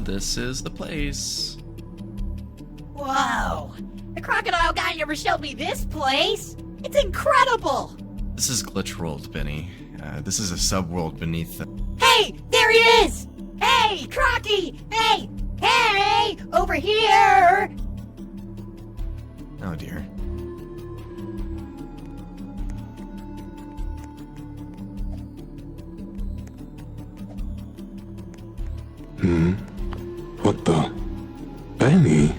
this is the place. Whoa! The crocodile guy never showed me this place! It's incredible! This is Glitch World, Benny. This is a subworld beneath the... Hey! There he is! Hey! Crocky! Hey! Hey! Over here! Oh dear. What the? Benny?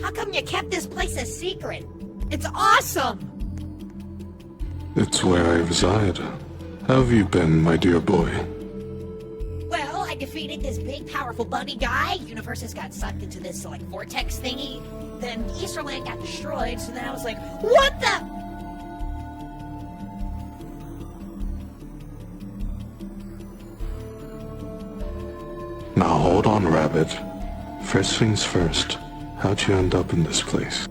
How come you kept this place a secret? It's awesome! It's where I reside. How have you been, my dear boy? Well, I defeated this big, powerful bunny guy. Universes got sucked into this, like, vortex thingy. Then Easterland got destroyed, so then I was like, what the? Now hold on, Rabbit. First things first. How'd you end up in this place?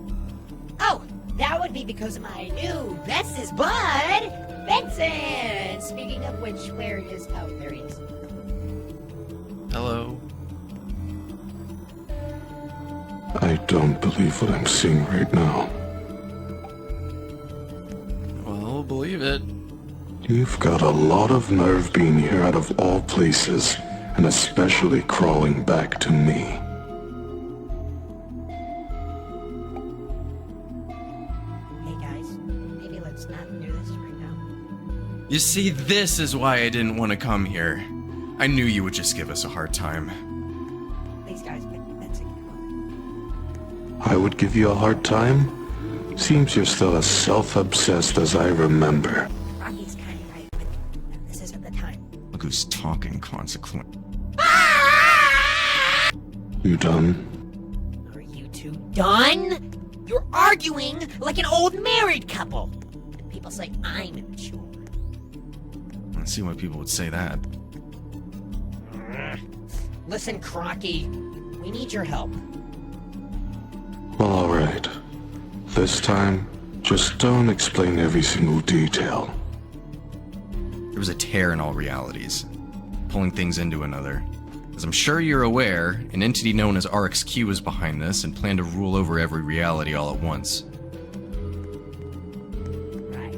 Oh, that would be because of my new bestest bud, Benson! Speaking of which, where is... Oh, there he is. Hello. I don't believe what I'm seeing right now. Well, believe it. You've got a lot of nerve being here out of all places, and especially crawling back to me. Hey guys, maybe let's not do this right now. You see, this is why I didn't want to come here. I knew you would just give us a hard time. Please guys, Benson, come on. I would give you a hard time? Seems you're still as self-obsessed as I remember. Rocky's kind of right, but this isn't the time. Look who's talking consequent. You done? Are you two done? You're arguing like an old married couple. And people say I'm immature. I see why people would say that. Listen, Crocky, we need your help. Well, alright. This time, just don't explain every single detail. There was a tear in all realities, pulling things into another. As I'm sure you're aware, an entity known as RxQ is behind this and planned to rule over every reality all at once. Right.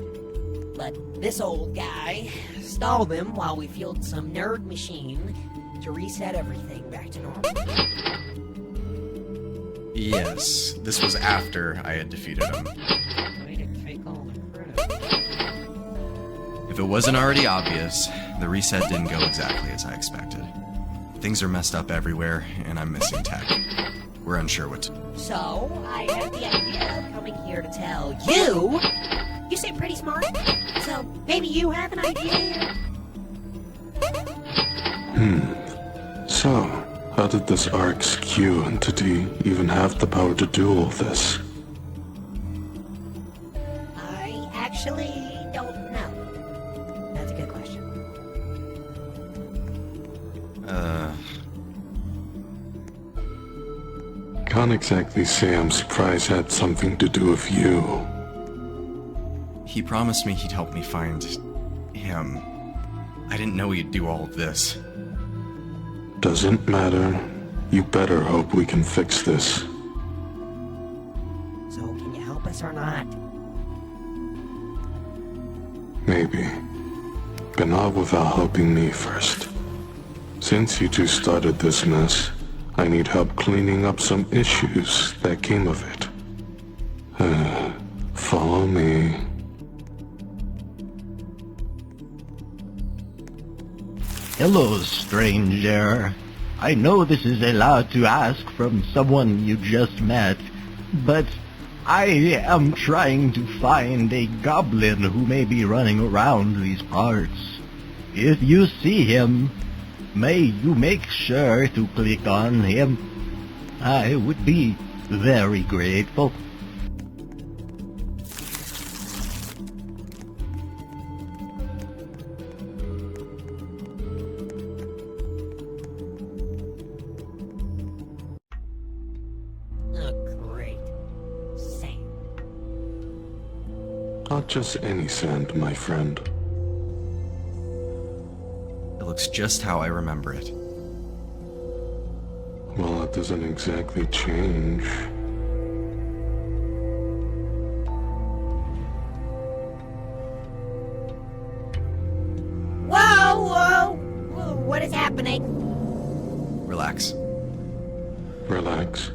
But this old guy stalled them while we fueled some nerd machine to reset everything back to normal. Yes, this was after I had defeated him. Way to take all the credit. If it wasn't already obvious, the reset didn't go exactly as I expected. Things are messed up everywhere, and I'm missing tech. We're unsure what to do. So, I had the idea of coming here to tell you. You seem pretty smart, so maybe you have an idea here. So, how did this RxQ entity even have the power to do all this? I actually don't know. That's a good question. Can't exactly say I'm surprised it had something to do with you. He promised me he'd help me find him. I didn't know he'd do all of this. Doesn't matter. You better hope we can fix this. So, can you help us or not? Maybe. But not without helping me first. Since you two started this mess, I need help cleaning up some issues that came of it. Follow me. Hello, stranger. I know this is a lot to ask from someone you just met, but I am trying to find a goblin who may be running around these parts. If you see him, may you make sure to click on him. I would be very grateful. Oh, great. Sand. Not just any sand, my friend. It looks just how I remember it. Well, it doesn't exactly change. Whoa! What is happening? Relax. Relax.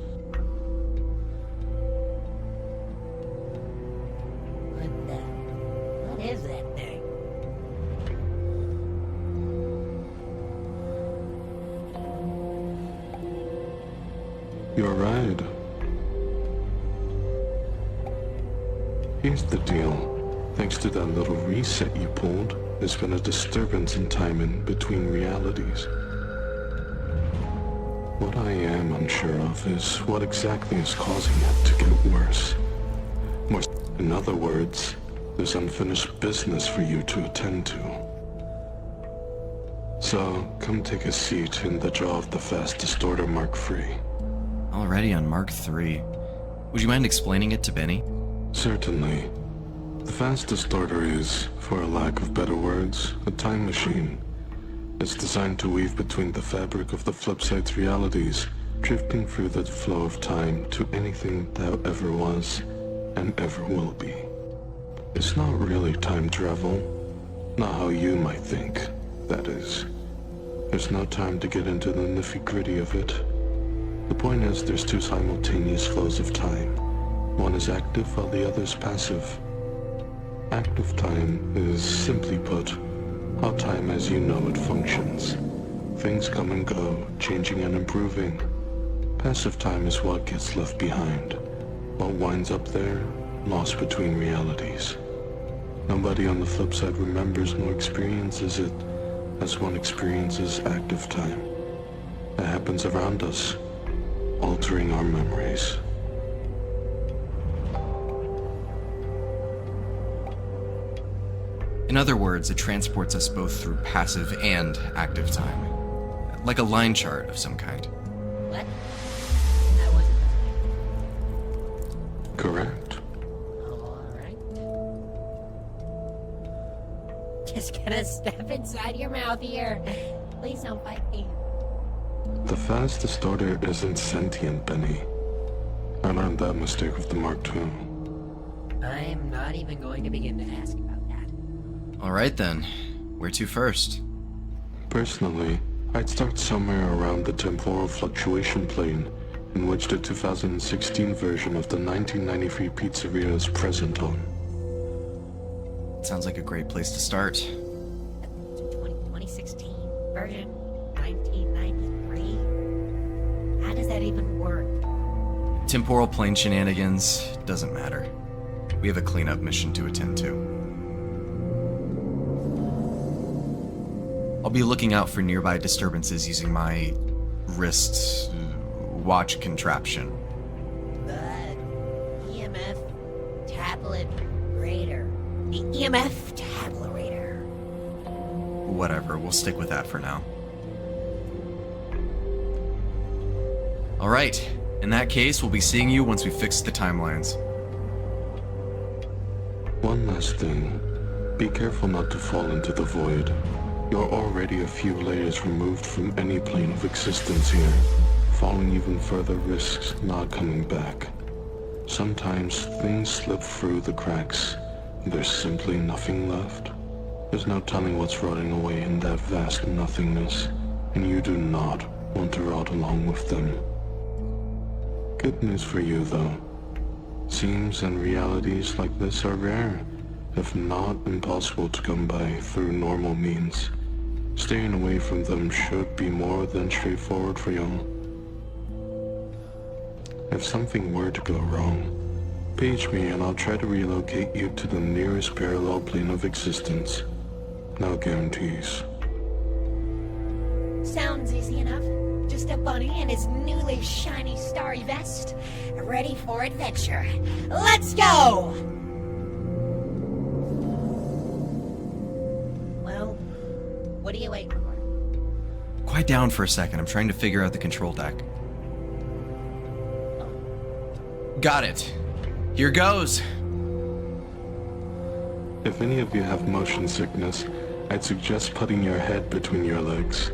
What is that thing? You're right. Here's the deal. Thanks to that little reset you pulled, there's been a disturbance in time in between realities. What I am unsure of is what exactly is causing it to get worse. In other words, there's unfinished business for you to attend to. So, come take a seat in the jaw of the Fast Distorter Mark III. Already on Mark III. Would you mind explaining it to Benny? Certainly. The Fast Distorter is, for a lack of better words, a time machine. It's designed to weave between the fabric of the Flipside's realities, drifting through the flow of time to anything that ever was and ever will be. It's not really time travel. Not how you might think, that is. There's no time to get into the nitty-gritty of it. The point is, there's two simultaneous flows of time. One is active while the other is passive. Active time is, simply put, how time as you know it functions. Things come and go, changing and improving. Passive time is what gets left behind. What winds up there, lost between realities. Nobody on the flip side remembers nor experiences it as one experiences active time. It happens around us, altering our memories. In other words, it transports us both through passive and active time. Like a line chart of some kind. What? That wasn't the Correct. Alright. Just gonna step inside your mouth here. Please don't bite me. The Fast Distorter isn't sentient, Benny. I learned that mistake with the Mark II. I'm not even going to begin to ask about that. Alright then. Where to first? Personally, I'd start somewhere around the temporal fluctuation plane, in which the 2016 version of the 1993 pizzeria is present on. Sounds like a great place to start. 2016 version? 1993? How does that even work? Temporal plane shenanigans, doesn't matter. We have a cleanup mission to attend to. I'll be looking out for nearby disturbances using my wrist watch contraption. The EMF tablet radar. The EMF tablet radar. Whatever, we'll stick with that for now. Alright, in that case, we'll be seeing you once we fix the timelines. One last thing. Be careful not to fall into the void. You're already a few layers removed from any plane of existence here. Falling even further risks not coming back. Sometimes things slip through the cracks. There's simply nothing left. There's no telling what's rotting away in that vast nothingness, and you do not want to rot along with them. Good news for you, though. Seams and realities like this are rare, if not impossible to come by through normal means. Staying away from them should be more than straightforward for y'all. If something were to go wrong, page me and I'll try to relocate you to the nearest parallel plane of existence. No guarantees. Sounds easy enough. Just a bunny in his newly shiny starry vest, ready for adventure. Let's go! Well, what are you waiting for? Quiet down for a second, I'm trying to figure out the control deck. Got it. Here goes. If any of you have motion sickness, I'd suggest putting your head between your legs.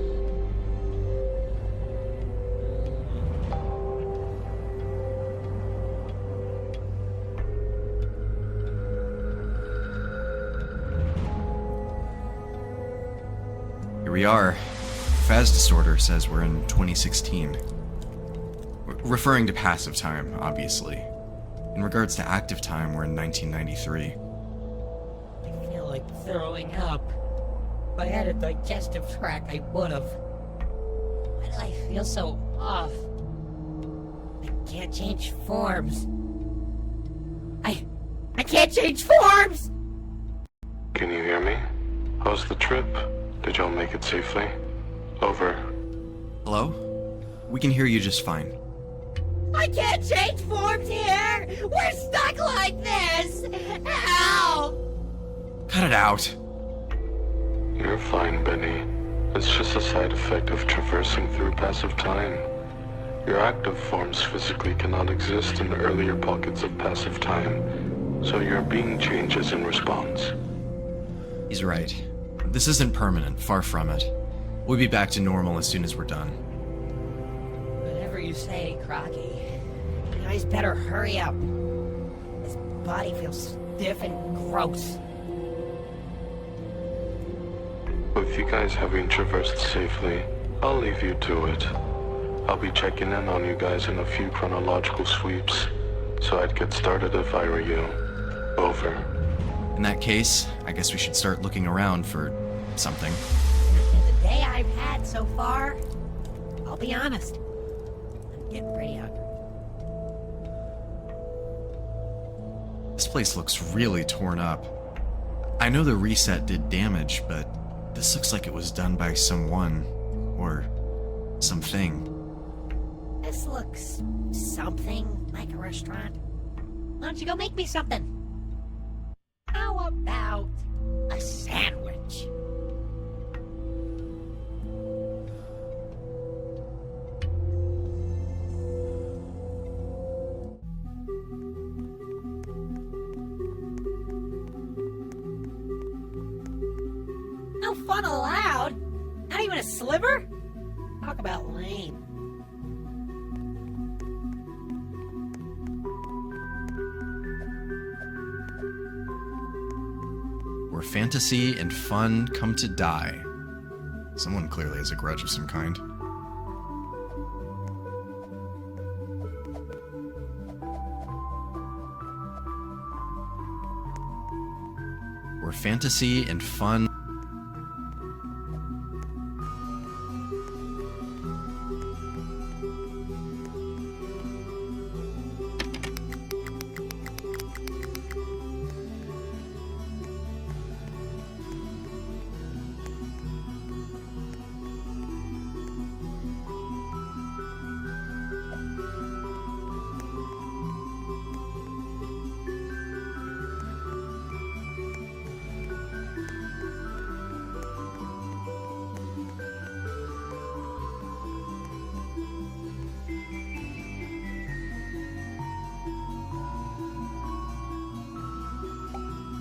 Here we are. Phase disorder says we're in 2016. Referring to passive time, obviously. In regards to active time, we're in 1993. I feel like throwing up. If I had a digestive tract, I would've. Why do I feel so off? I can't change forms. I can't change forms! Can you hear me? How's the trip? Did y'all make it safely? Over. Hello? We can hear you just fine. I can't change forms here! We're stuck like this! Help! Cut it out. You're fine, Benny. It's just a side effect of traversing through passive time. Your active forms physically cannot exist in the earlier pockets of passive time, so your being changes in response. He's right. This isn't permanent, far from it. We'll be back to normal as soon as we're done. Whatever you say, Crocky. You guys better hurry up. This body feels stiff and gross. With you guys having traversed safely, I'll leave you to it. I'll be checking in on you guys in a few chronological sweeps, so I'd get started if I were you. Over. In that case, I guess we should start looking around for something. The day I've had so far, I'll be honest, I'm getting pretty hungry. This place looks really torn up. I know the reset did damage, but this looks like it was done by someone, or something. This looks something like a restaurant. Why don't you go make me something? How about a sandwich? No fun allowed? Not even a sliver? Talk about lame. Where fantasy and fun come to die. Someone clearly has a grudge of some kind. Where fantasy and fun...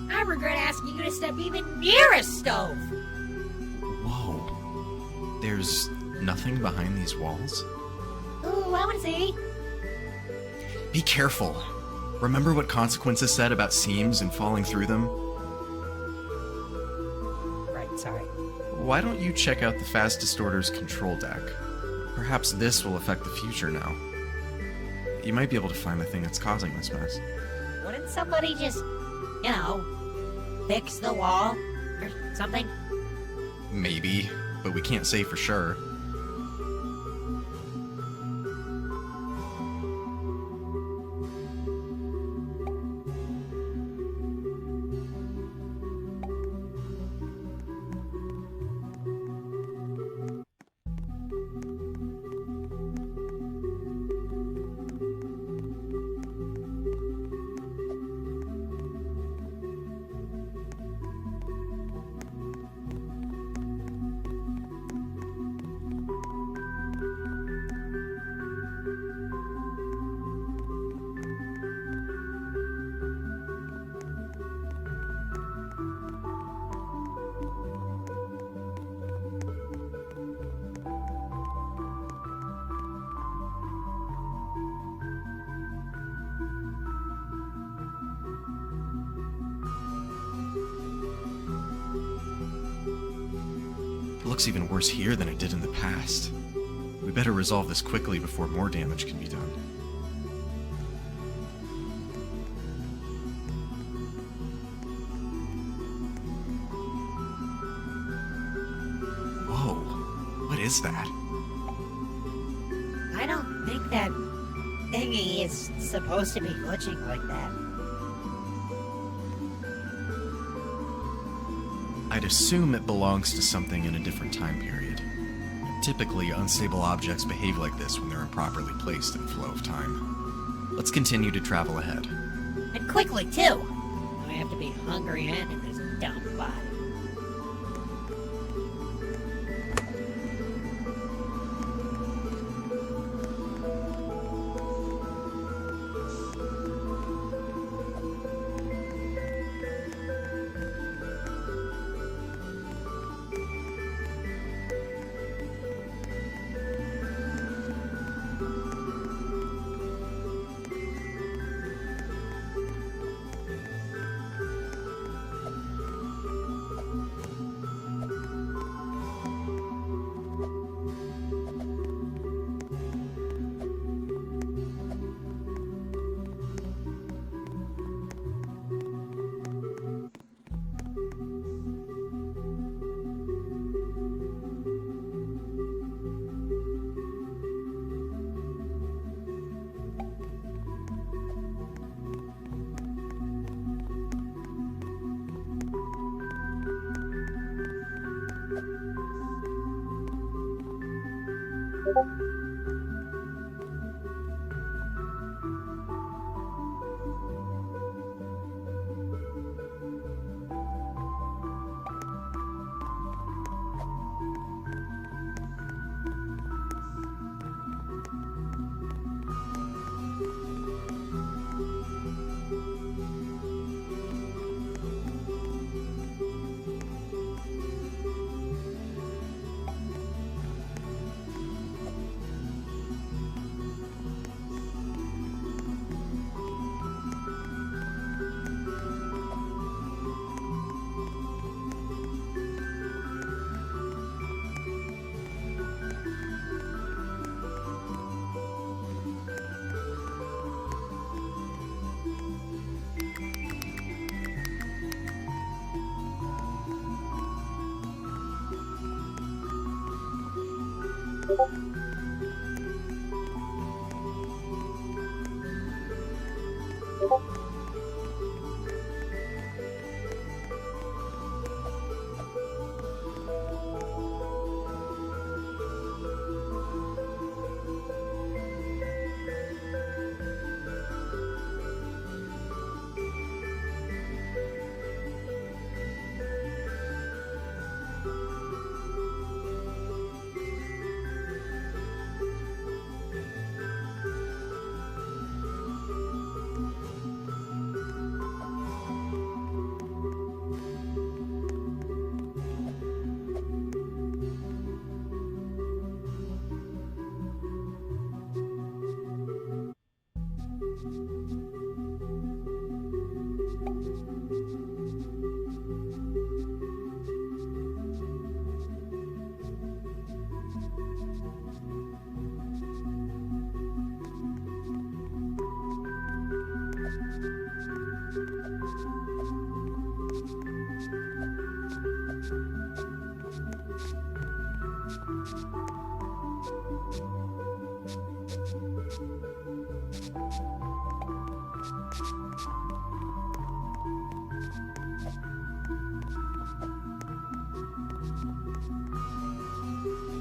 I regret asking you to step even near a stove. Whoa. There's nothing behind these walls? Ooh, I want to see. Be careful. Remember what Consequences said about seams and falling through them? Right, sorry. Why don't you check out the Fast Distorter's control deck? Perhaps this will affect the future now. You might be able to find the thing that's causing this mess. Wouldn't somebody just, fix the wall or something? Maybe, but we can't say for sure. looks even worse here than it did in the past. We better resolve this quickly before more damage can be done. Whoa, what is that? I don't think that thingy is supposed to be glitching like that. I'd assume it belongs to something in a different time period. Typically, unstable objects behave like this when they're improperly placed in the flow of time. Let's continue to travel ahead. And quickly, too! I have to be hungry and in this dumb body.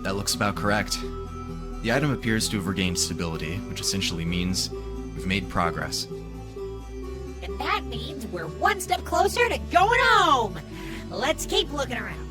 That looks about correct. The item appears to have regained stability, which essentially means we've made progress. And that means we're one step closer to going home! Let's keep looking around.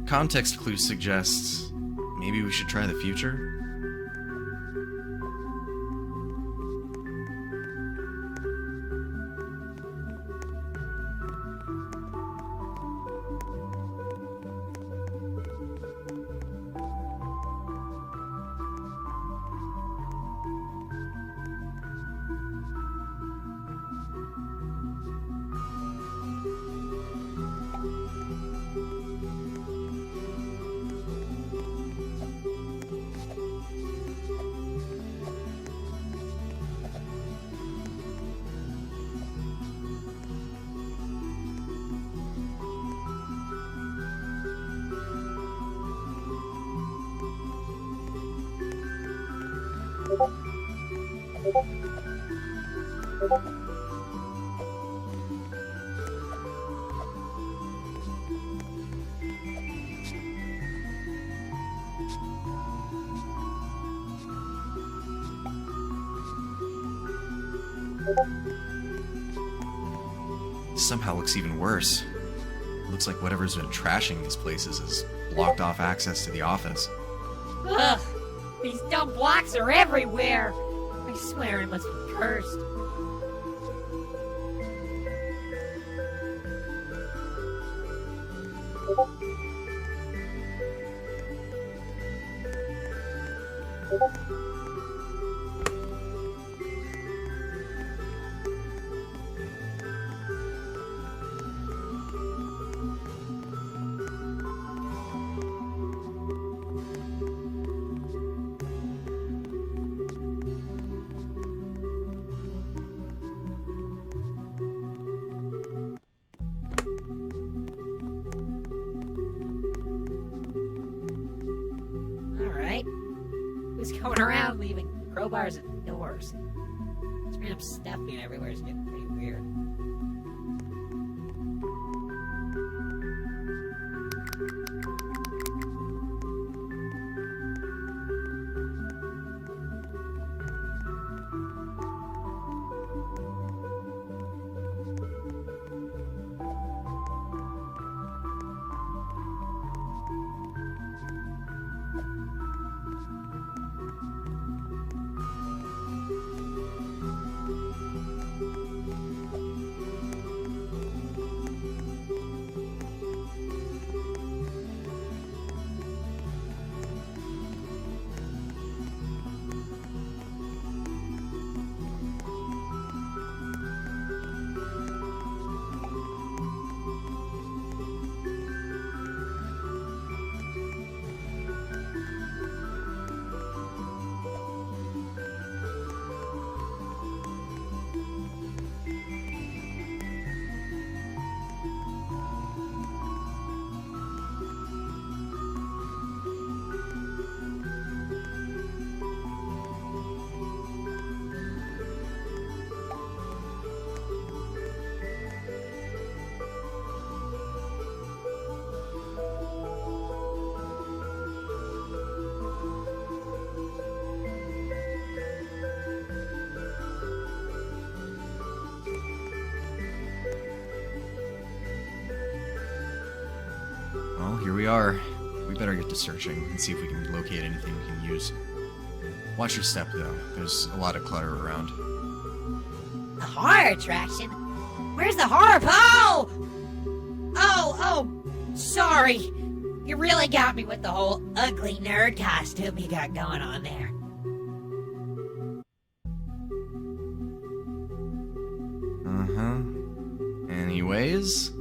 context clue suggests maybe we should try the future? Somehow looks even worse. Looks like whatever's been trashing these places has blocked off access to the office. Ugh! These dumb blocks are everywhere! I swear it must be cursed. Alright. Who's going around leaving crowbars and doors? This random stuff being everywhere is getting pretty weird. Well, here we are. We better get to searching and see if we can locate anything we can use. Watch your step, though. There's a lot of clutter around. A horror attraction? Where's the horror? Oh! Oh, sorry. You really got me with the whole ugly nerd costume you got going on there. Anyways,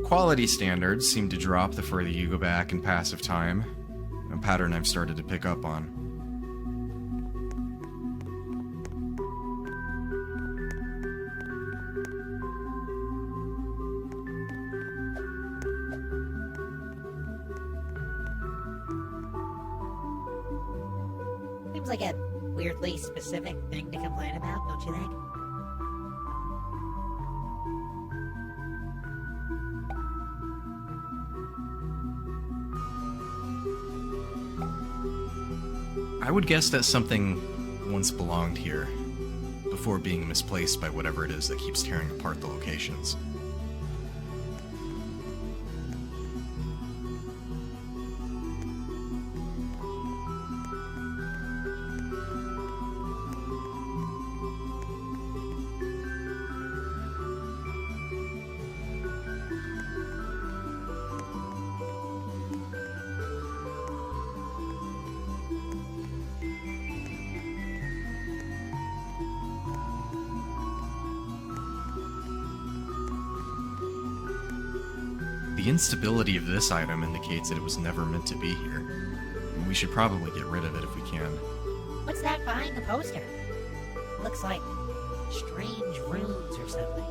quality standards seem to drop the further you go back in passive time. A pattern I've started to pick up on. Seems like a weirdly specific thing to complain about, don't you think? I would guess that something once belonged here, before being misplaced by whatever it is that keeps tearing apart the locations. The instability of this item indicates that it was never meant to be here. We should probably get rid of it if we can. What's that behind the poster? Looks like strange runes or something.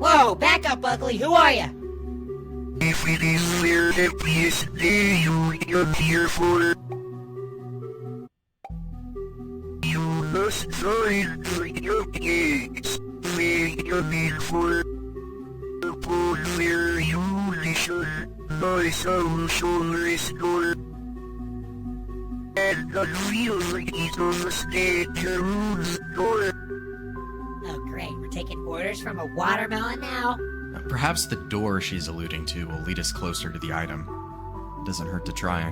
Whoa, back up, Ugly. Who are you? If it is fair that please day you're here for, you must find your gates, make your need for, upon their unison, my soul shall restore, and unveil the keys on the stage rune's door. Oh, great. We're taking orders from a watermelon now? Perhaps the door she's alluding to will lead us closer to the item. It doesn't hurt to try.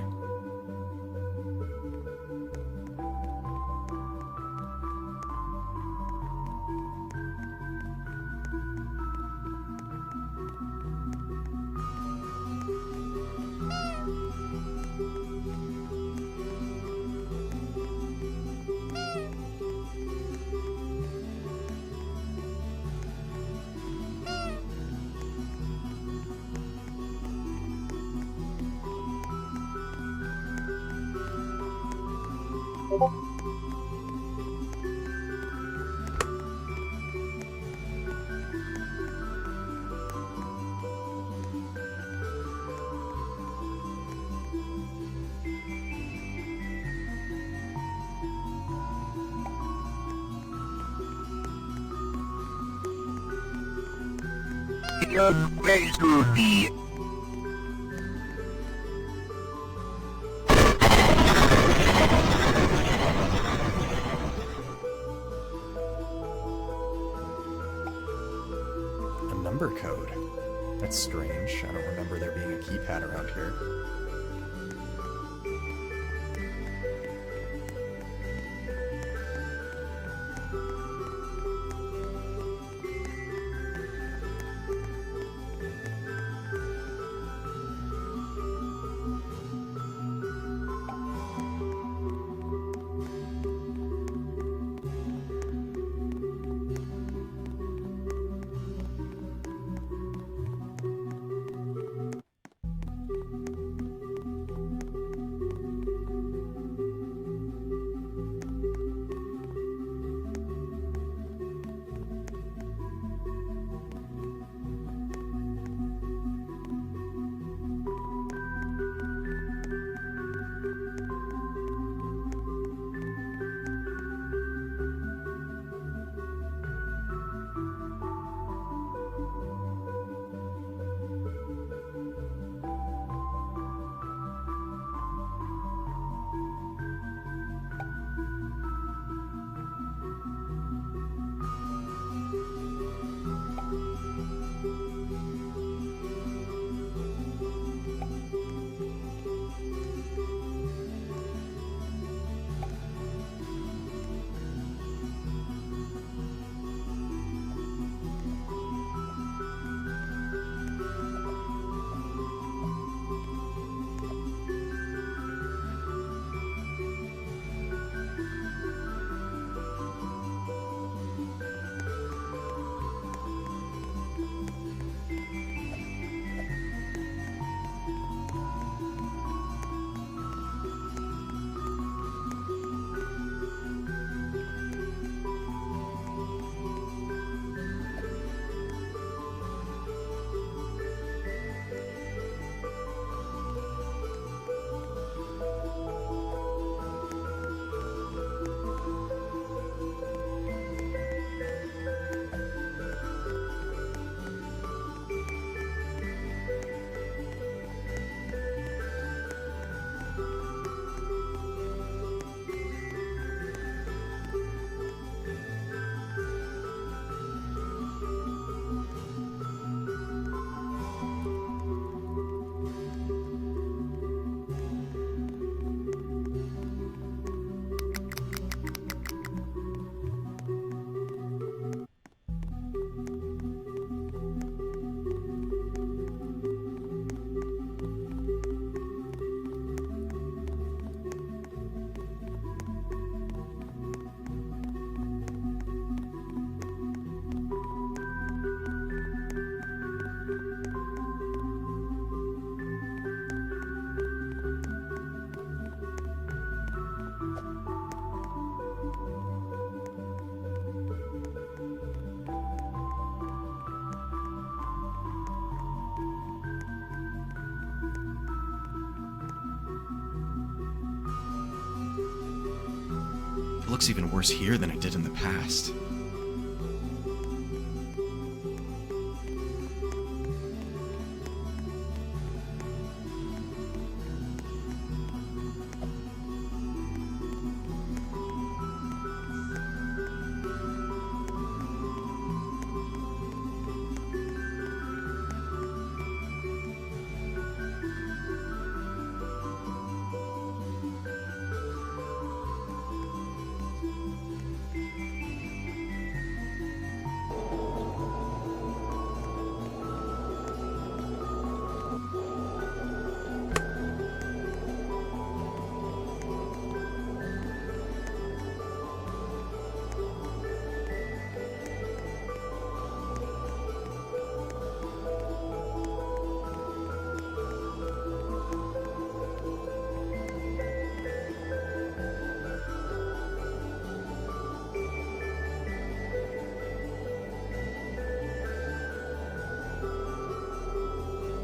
Young ways to be. A number code. That's strange. I don't remember there being a keypad around here. It looks even worse here than it did in the past.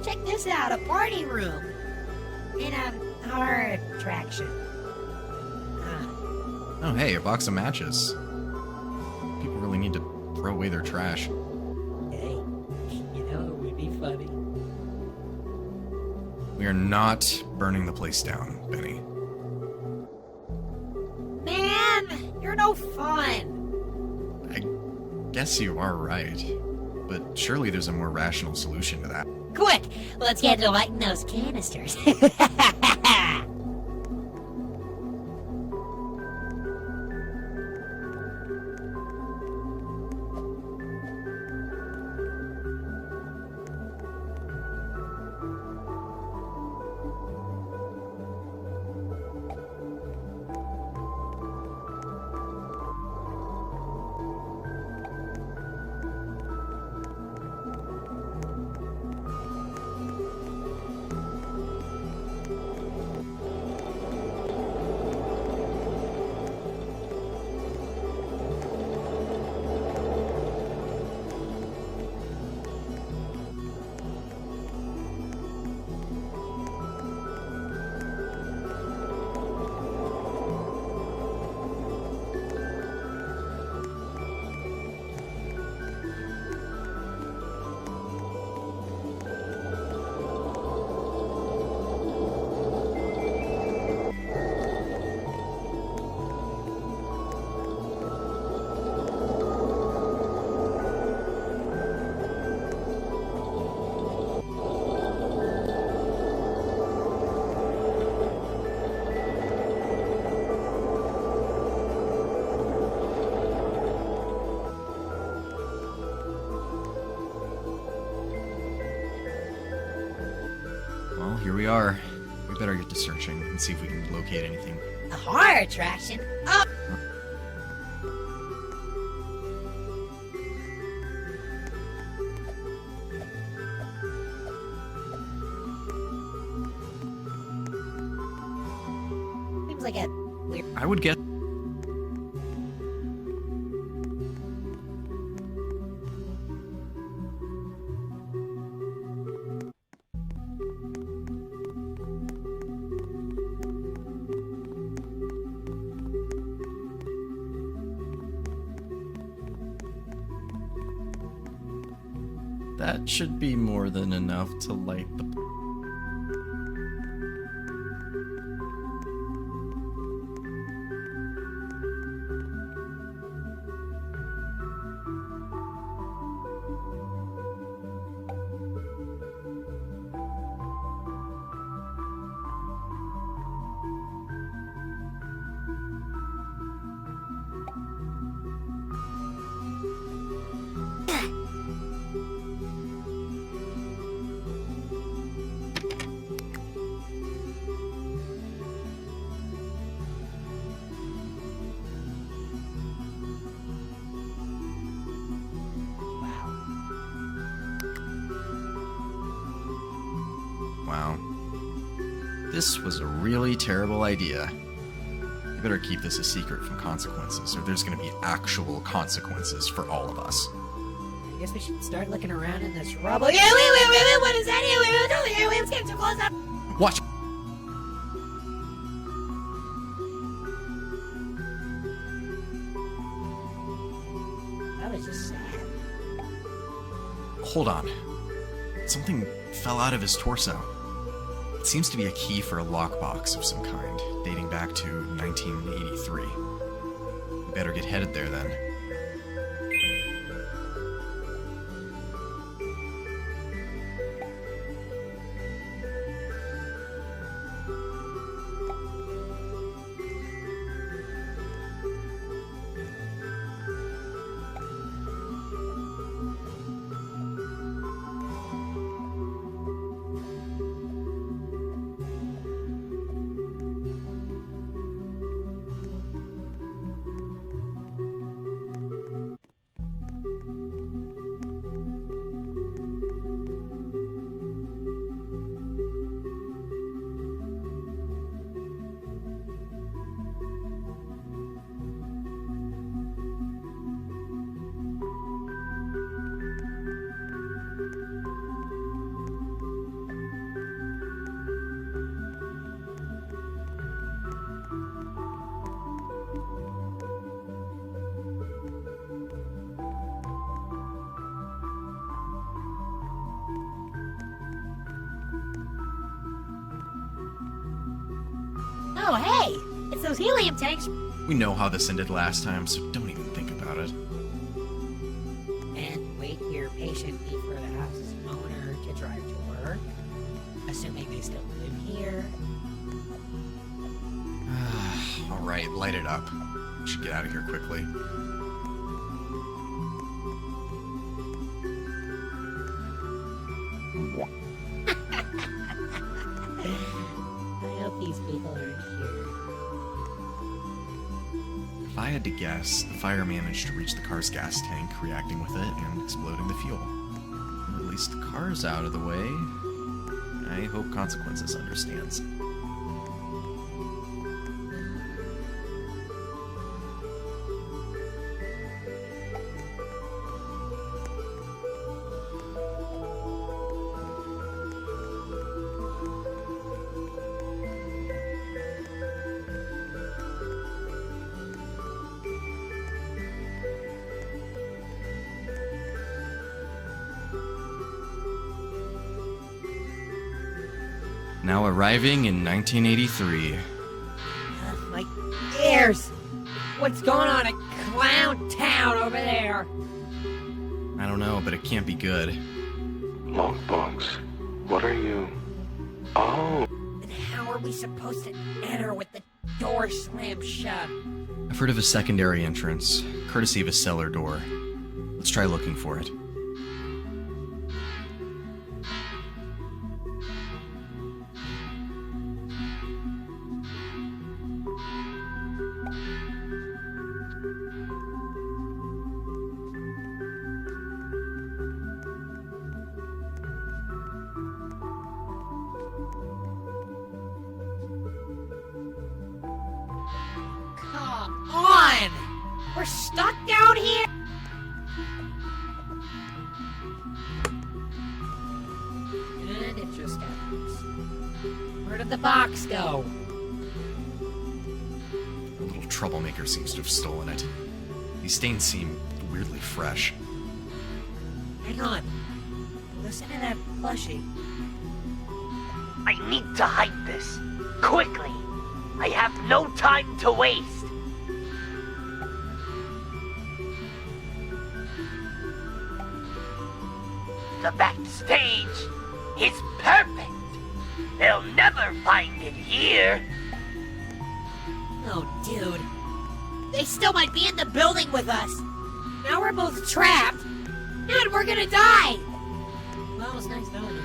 Check this out, a party room in a horror attraction. Oh hey, a box of matches. People really need to throw away their trash. Hey, you know it would be funny. We are not burning the place down, Benny. Man, you're no fun. I guess you are right. But surely there's a more rational solution to that. Quick, let's get to lighting those canisters. Well, here we are. We better get to searching and see if we can locate anything. A horror attraction? Oh! Seems like a weird... I would get. That should be more than enough to light the... Wow. This was a really terrible idea. We better keep this a secret from consequences, or there's gonna be actual consequences for all of us. I guess we should start looking around in this rubble. Yeah, wait, what is that here? Wait, let's get too close up. Watch! was just sad. Hold on. Something fell out of his torso. It seems to be a key for a lockbox of some kind, dating back to 1983. We better get headed there then. Oh, hey! It's those helium tanks! We know how this ended last time, so don't even think about it. And wait here patiently for the house's owner to drive to work. Assuming they still live here. Alright, light it up. We should get out of here quickly. I hope these people aren't here. If I had to guess, the fire managed to reach the car's gas tank, reacting with it and exploding the fuel. At least the car's out of the way. I hope Consequences understands. Now arriving in 1983. My ears! What's going on at Clown Town over there? I don't know, but it can't be good. Lockbox. What are you? Oh, And how are we supposed to enter with the door slammed shut? I've heard of a secondary entrance, courtesy of a cellar door. Let's try looking for it. Come on! We're stuck down here? And it just happens. Where did the box go? A little troublemaker seems to have stolen it. These stains seem weirdly fresh. Hang on. Listen to that plushie. I need to hide this. Quickly. I have no time to waste. The backstage is perfect. They'll never find it here. Oh, dude. They still might be in the building with us. Now we're both trapped. And we're gonna die. Well, it was nice knowing you.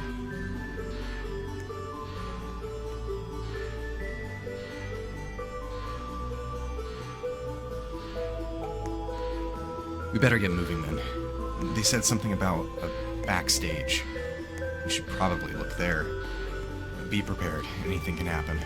We better get moving then. They said something about a backstage. We should probably look there. Be prepared. Anything can happen.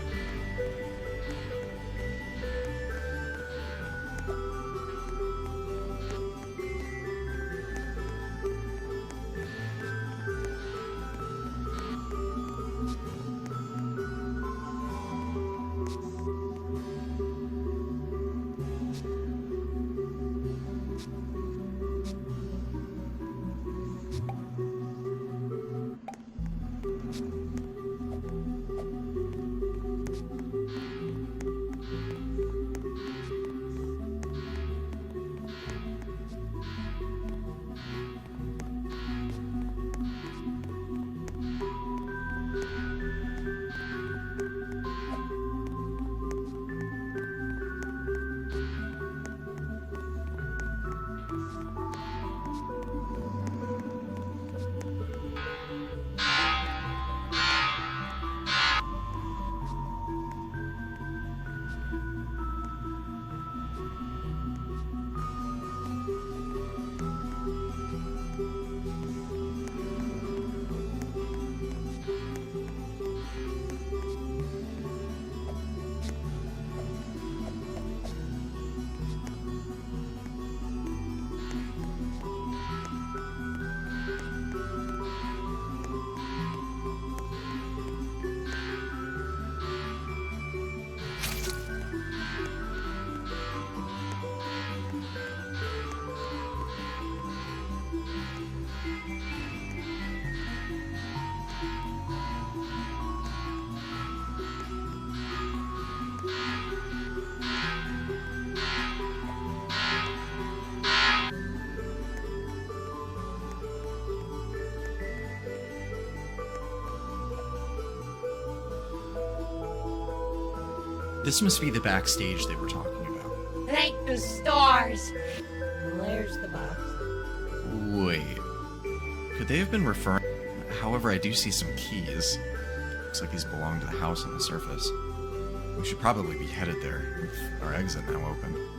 This must be the backstage they were talking about. Thank the stars! There's the box. Wait. Could they have been referring... However, I do see some keys. Looks like these belong to the house on the surface. We should probably be headed there, with our exit now open.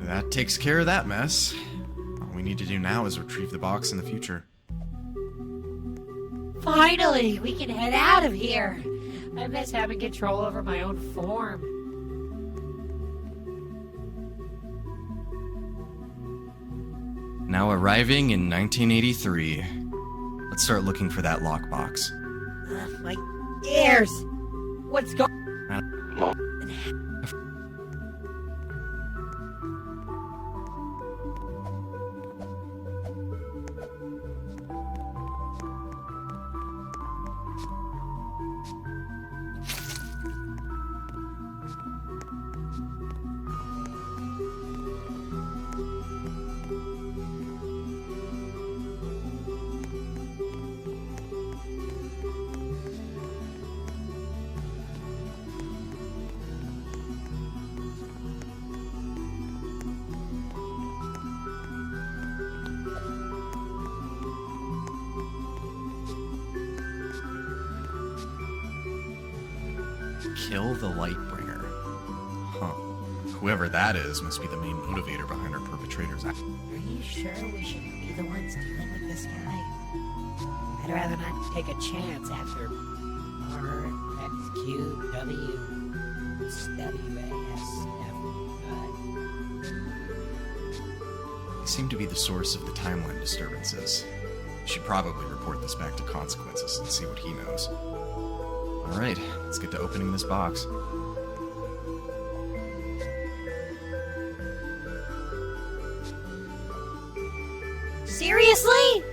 That takes care of that mess. All we need to do now is retrieve the box in the future. Finally, we can head out of here. I miss having control over my own form. Now arriving in 1983. Let's start looking for that lockbox. My ears! What's going Kill the Lightbringer. Huh. Whoever that is must be the main motivator behind our perpetrator's act. Are you sure we should be the ones dealing with this guy? I'd rather not take a chance after RxQWASF. They seem to be the source of the timeline disturbances. We should probably report this back to Consequences and see what he knows. Alright, let's get to opening this box. Seriously?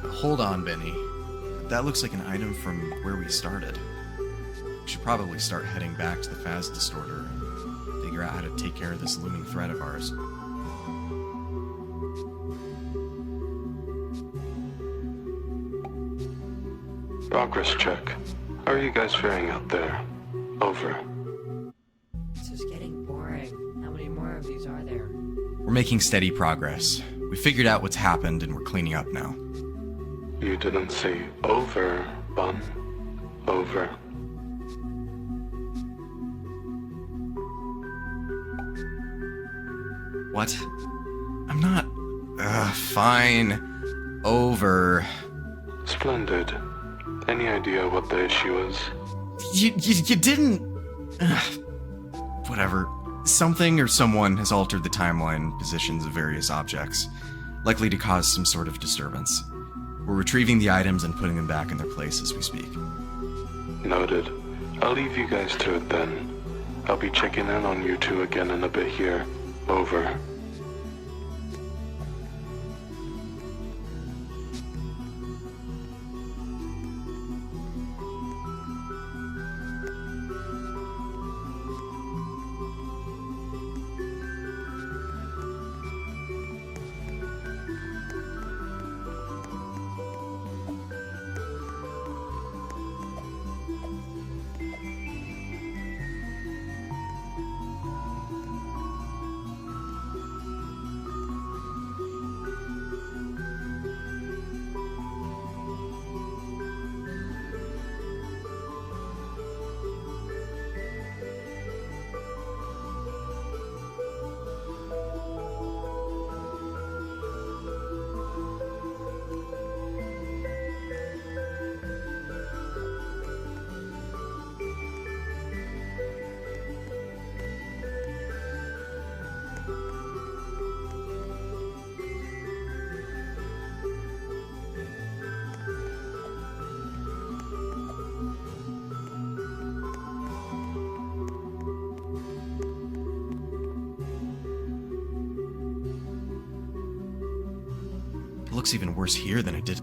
Hold on, Benny. That looks like an item from where we started. We should probably start heading back to the Phas Distorter and figure out how to take care of this looming threat of ours. Progress check. How are you guys faring out there? Over. This is getting boring. How many more of these are there? We're making steady progress. We figured out what's happened and we're cleaning up now. You didn't say over, Bun. Over. What? I'm not... fine. Over. Splendid. Any idea what the issue is? You didn't... Whatever. Something or someone has altered the timeline positions of various objects, likely to cause some sort of disturbance. We're retrieving the items and putting them back in their place as we speak. Noted. I'll leave you guys to it then. I'll be checking in on you two again in a bit here. Over. It looks even worse here than it did.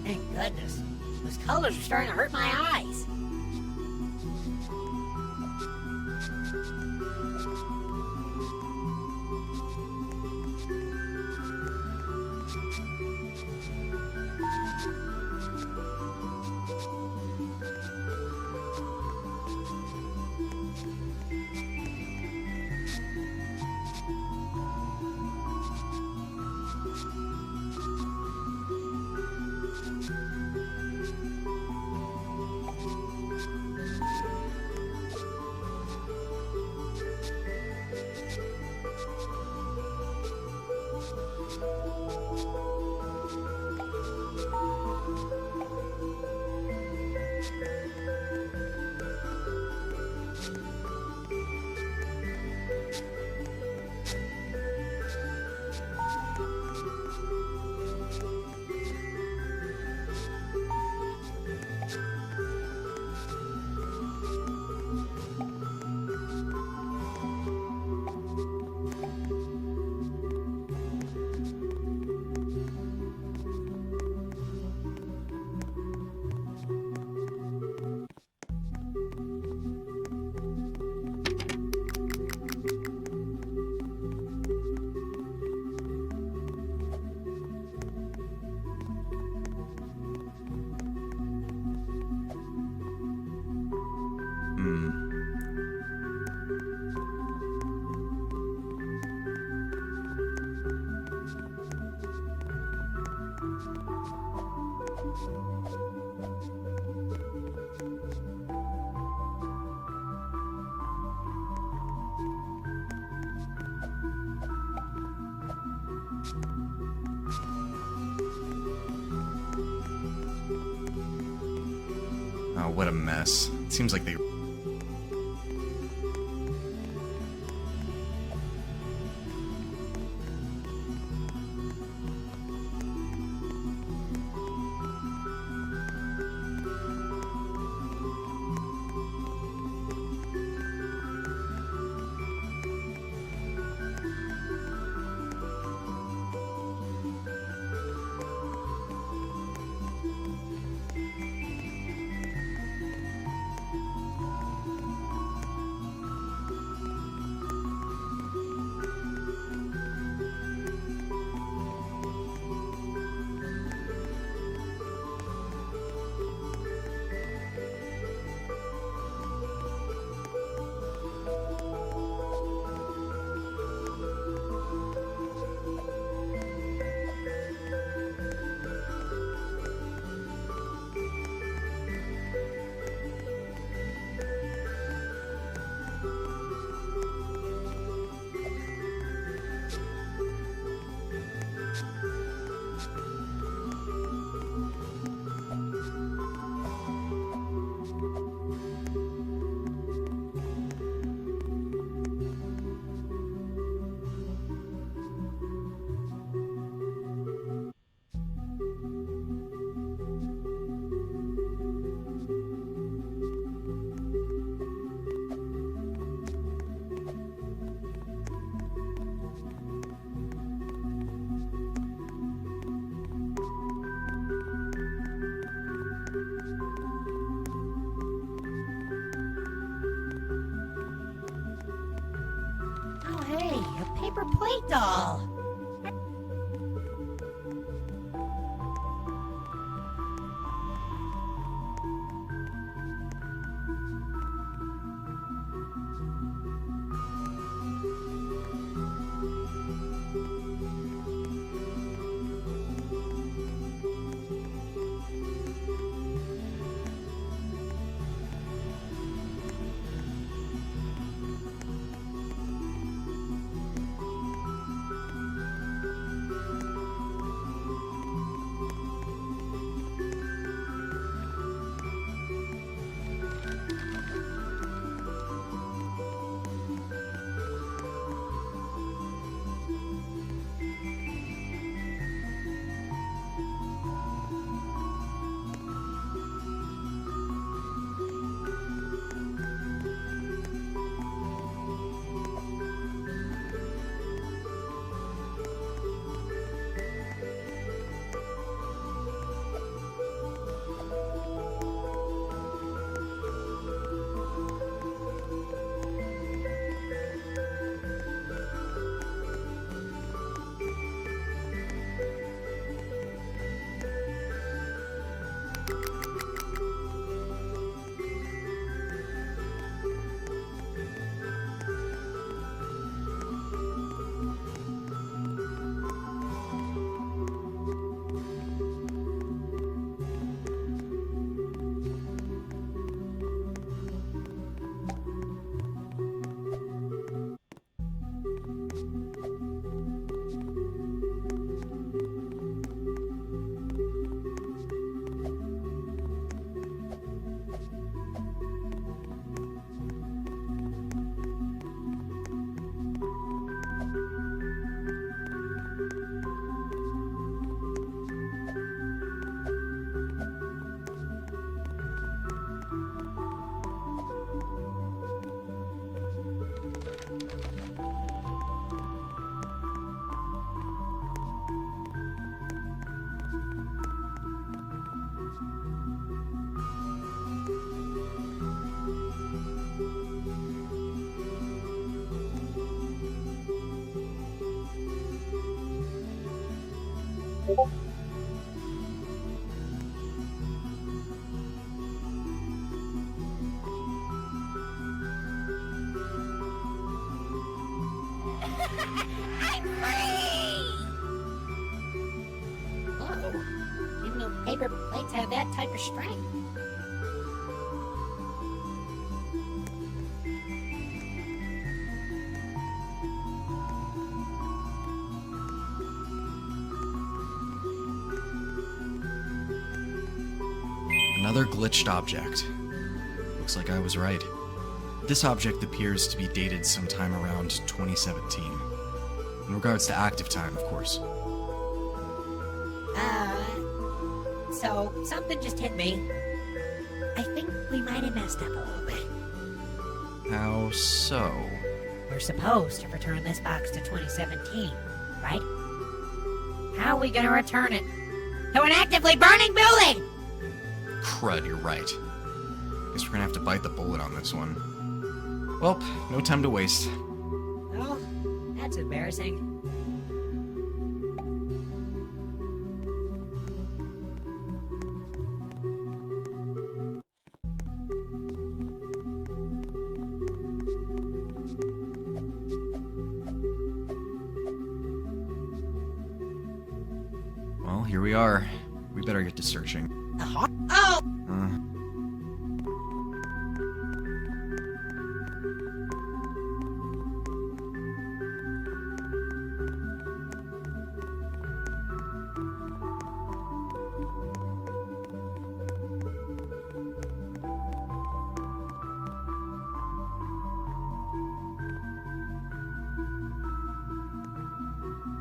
Thank goodness. Those colors are starting to hurt my eyes. Oh, what a mess. It seems like they paper plate doll. I'm free! Whoa. Didn't know paper plates have that type of strength. Another glitched object. Looks like I was right. This object appears to be dated sometime around 2017. In regards to active time, of course. So something just hit me. I think we might have messed up a little bit. How so? We're supposed to return this box to 2017, right? How are we gonna return it to an actively burning building? Crud, you're right. Guess we're gonna have to bite the bullet on this one. Well, no time to waste. Well, that's embarrassing. Well, here we are. We better get to searching. Oh!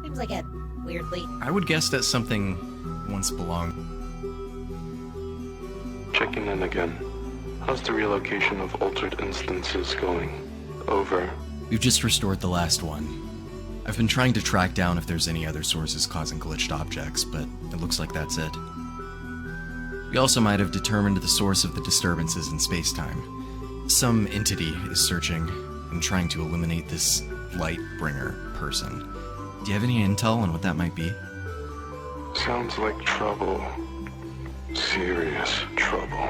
Seems like a weirdly... I would guess that something once belonged. Checking in again. How's the relocation of altered instances going? Over. We've just restored the last one. I've been trying to track down if there's any other sources causing glitched objects, but it looks like that's it. We also might have determined the source of the disturbances in space-time. Some entity is searching and trying to eliminate this Lightbringer person. Do you have any intel on what that might be? Sounds like trouble. Serious trouble.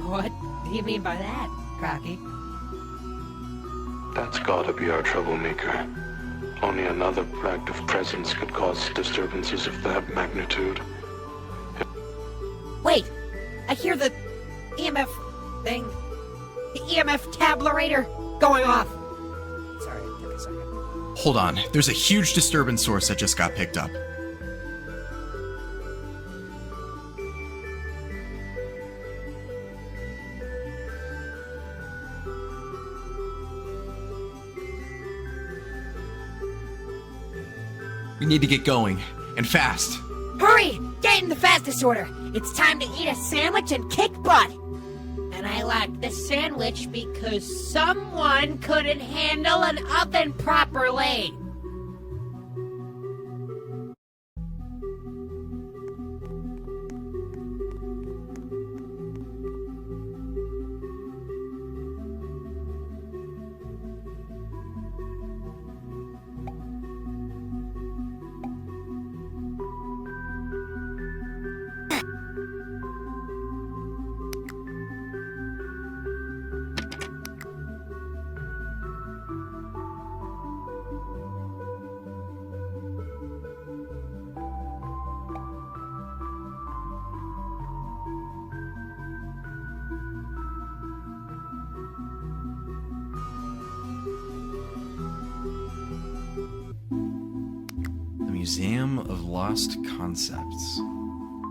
What do you mean by that, Crocky? That's gotta be our troublemaker. Only another active presence could cause disturbances of that magnitude. Wait! I hear the EMF thing. The EMF tabulator going off. Sorry, it took a second. Hold on, there's a huge disturbance source that just got picked up. We need to get going, and fast. Hurry! Get in the fastest order! It's time to eat a sandwich and kick butt! And I like the sandwich because someone couldn't handle an oven properly! Museum of Lost Concepts.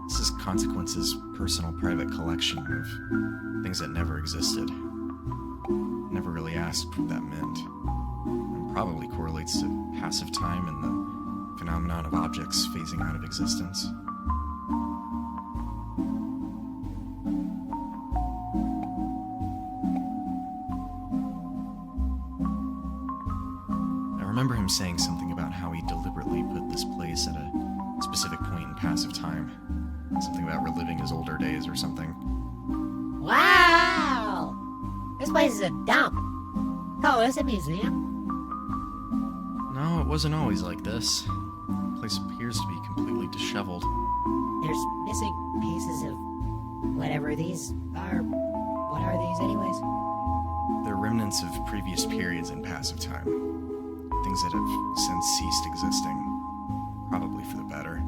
This is Consequence's personal private collection of things that never existed. Never really asked what that meant. And probably correlates to passive time and the phenomenon of objects phasing out of existence. I remember him saying something about how he deliberately put this place at a specific point in passive time. Something about reliving his older days or something. Wow! This place is a dump. Call this a museum? No, it wasn't always like this. The place appears to be completely disheveled. There's missing pieces of whatever these are. What are these anyways? They're remnants of previous periods in passive time. Things that have since ceased existing. Probably for the better.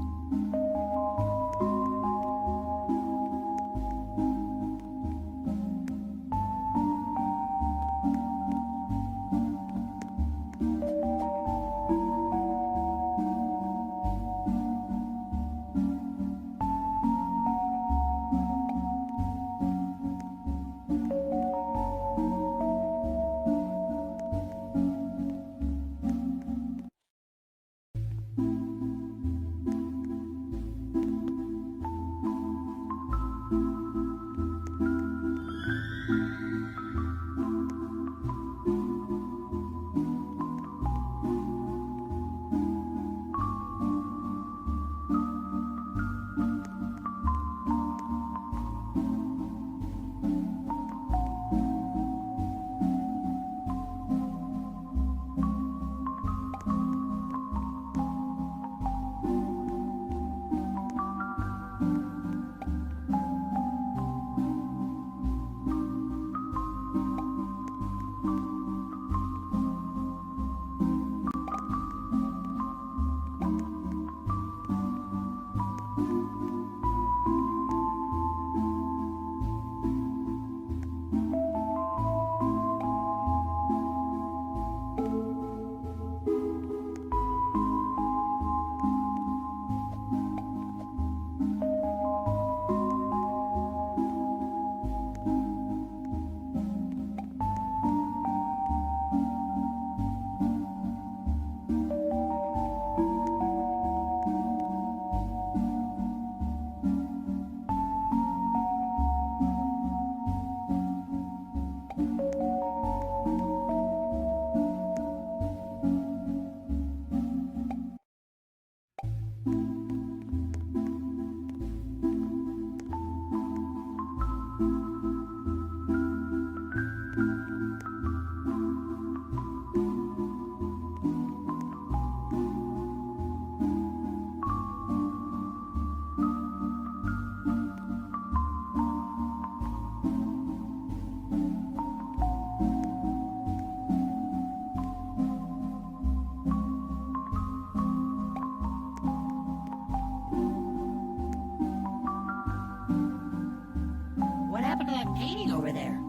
painting over there?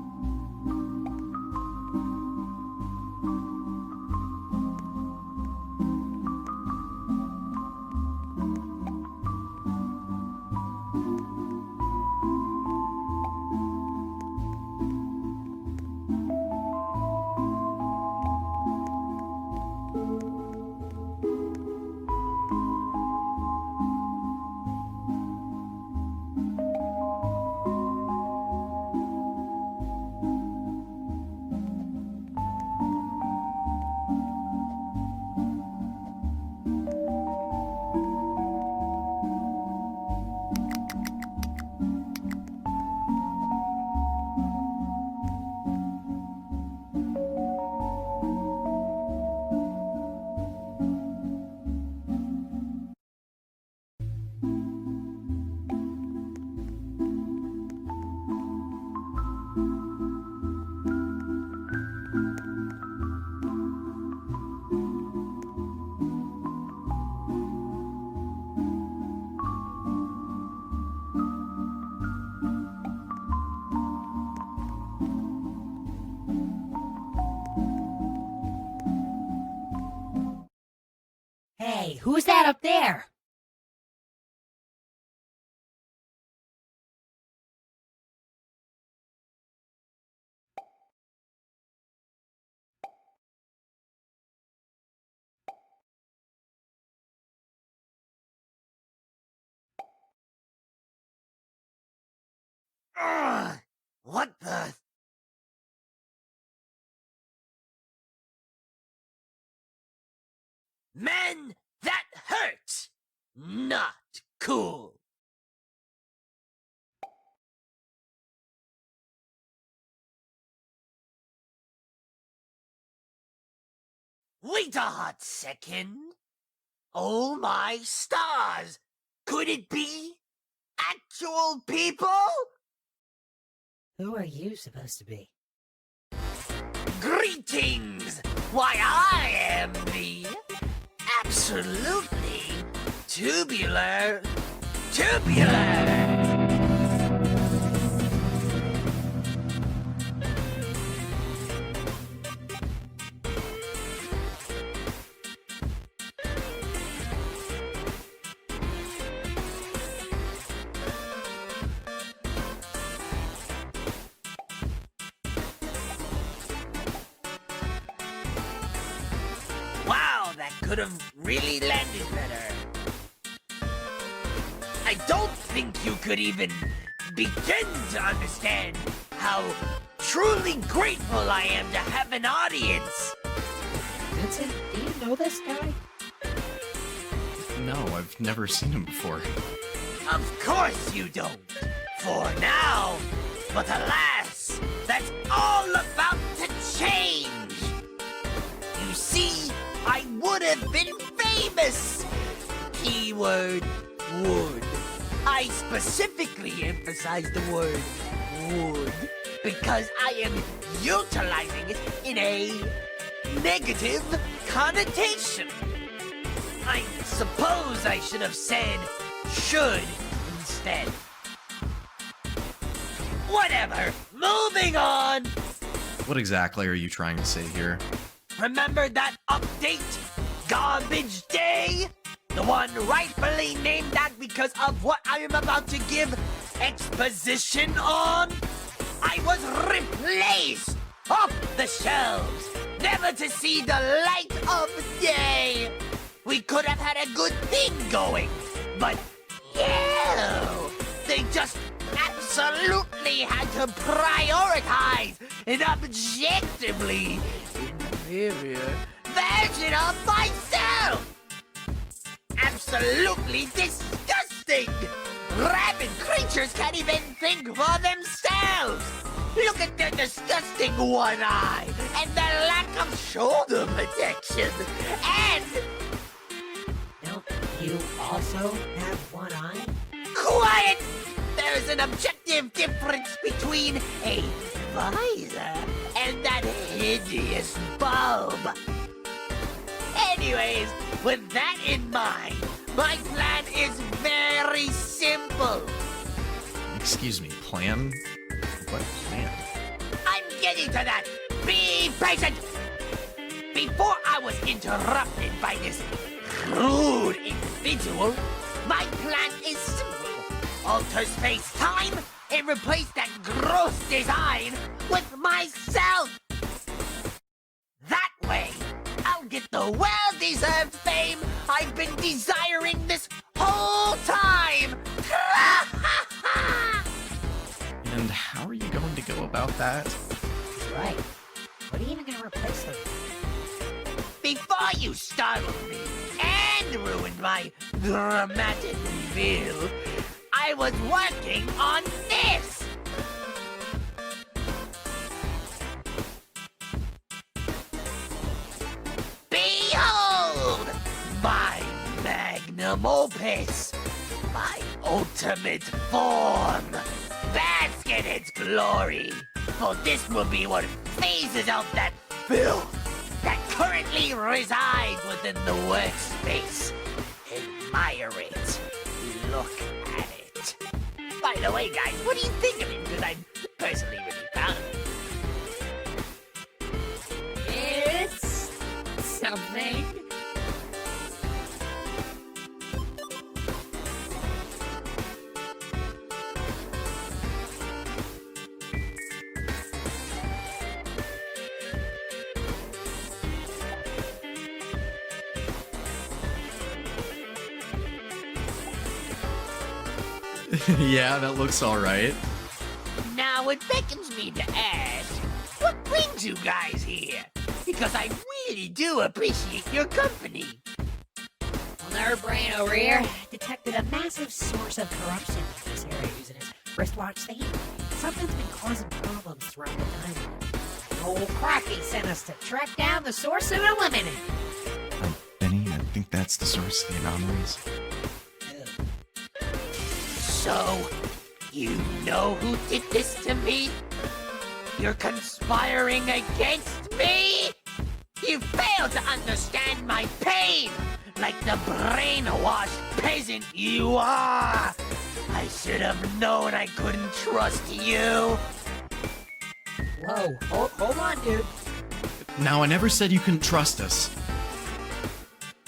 Hey, who's that up there? Ugh! What the? Man, that hurts! Not cool. Wait a hot second. Oh my stars! Could it be actual people? Who are you supposed to be? Greetings! Why, I am the absolutely tubular. Wow, that could have really landed better. I don't think you could even begin to understand how truly grateful I am to have an audience. Vincent, do you know this guy? No, I've never seen him before. Of course you don't. For now. But alas, that's all about to change. You see, I would have been famous. Keyword would. I specifically emphasize the word would because I am utilizing it in a negative connotation. I suppose I should have said should instead. Whatever, moving on. What exactly are you trying to say here? Remember that update? Garbage Day? The one rightfully named that because of what I am about to give exposition on? I was replaced off the shelves, never to see the light of day. We could have had a good thing going, but no, they just absolutely had to prioritize an objectively inferior version of myself. Absolutely disgusting! Rabid creatures can't even think for themselves! Look at their disgusting one eye and their lack of shoulder protection! And... Don't you also have one eye? quiet! There's an objective difference between a visor and that hideous bulb. Anyways, with that in mind, my plan is very simple. Excuse me, plan? What? Man. I'm getting to that. Be patient. Before I was interrupted by this rude individual, my plan is simple. Alter space-time and replace that gross design with myself. That way, I'll get the well-deserved fame I've been desiring this whole time. And how are you going to go about that? Right. What are you even gonna replace them? Before you startled me and ruined my dramatic reveal, I was working on this! Behold! My magnum opus! My ultimate form! Bask in its glory! For this will be what phases out that filth that currently resides within the workspace. Admire it. Look at it. By the way, guys, what do you think of it? Because I'm personally really proud of it. It's something. Yeah, that looks alright. Now it beckons me to ask, what brings you guys here? Because I really do appreciate your company. Well, nerd brain over here detected a massive source of corruption in this area using his wristwatch thing. Something's been causing problems throughout the timeline. Old Cracky sent us to track down the source and eliminate it. Benny, I think that's the source of the anomalies. So, you know who did this to me? You're conspiring against me? You fail to understand my pain, like the brainwashed peasant you are. I should have known I couldn't trust you. Whoa, hold on, dude. Now, I never said you couldn't trust us.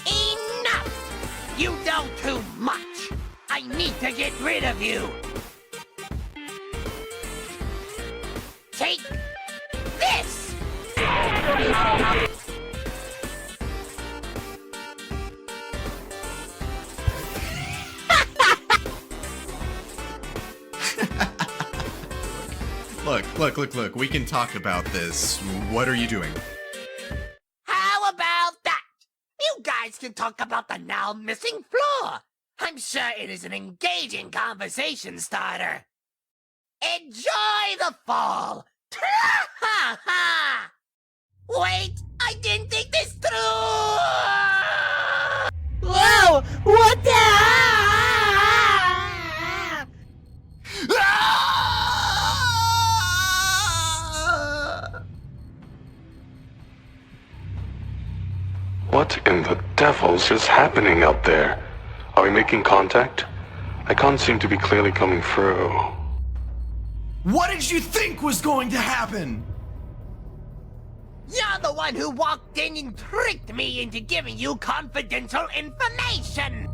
Enough! You know too much. I need to get rid of you. Take this! Look. We can talk about this. What are you doing? How about that? You guys can talk about the now missing floor. I'm sure it is an engaging conversation starter. Enjoy the fall. Ha ha! Wait, I didn't think this through. Whoa! What the? What in the devils is happening out there? Are we making contact? I can't seem to be clearly coming through. What did you think was going to happen? You're the one who walked in and tricked me into giving you confidential information.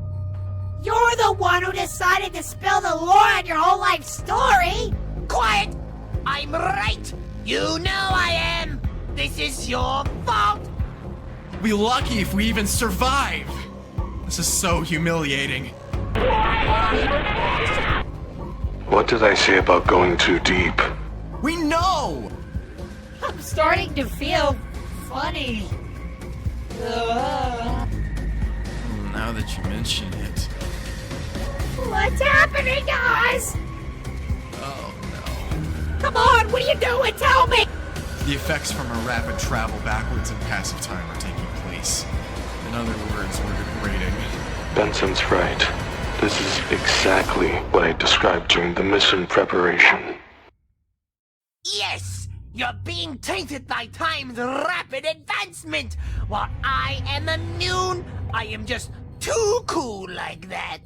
You're the one who decided to spill the lore on your whole life story. Quiet! I'm right. You know I am. This is your fault. We'll be lucky if we even survive. This is so humiliating. What did I say about going too deep? We know! I'm starting to feel funny. Now that you mention it. What's happening, guys? Oh no. Come on, what are you doing? Tell me! The effects from our rapid travel backwards in passive time are taking place. In other words, we're degrading. Benson's right. This is exactly what I described during the mission preparation. Yes, you're being tainted by time's rapid advancement. While I am immune, I am just too cool like that.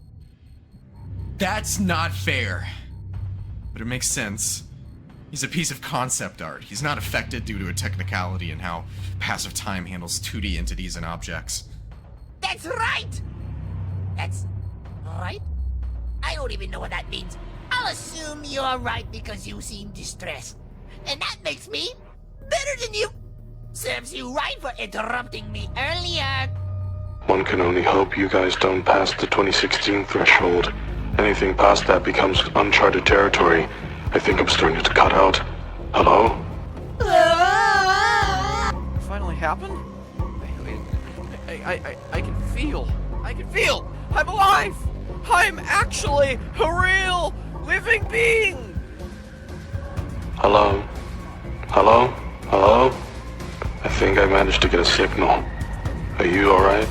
That's not fair. But it makes sense. He's a piece of concept art. He's not affected due to a technicality in how passive time handles 2D entities and objects. That's right! That's right? I don't even know what that means. I'll assume you're right because you seem distressed. And that makes me better than you. Serves you right for interrupting me earlier. One can only hope you guys don't pass the 2016 threshold. Anything past that becomes uncharted territory. I think I'm starting to cut out. Hello? It finally happened? I can feel. I'm alive! I'm actually a real living being! Hello? Hello? Hello? I think I managed to get a signal. Are you alright?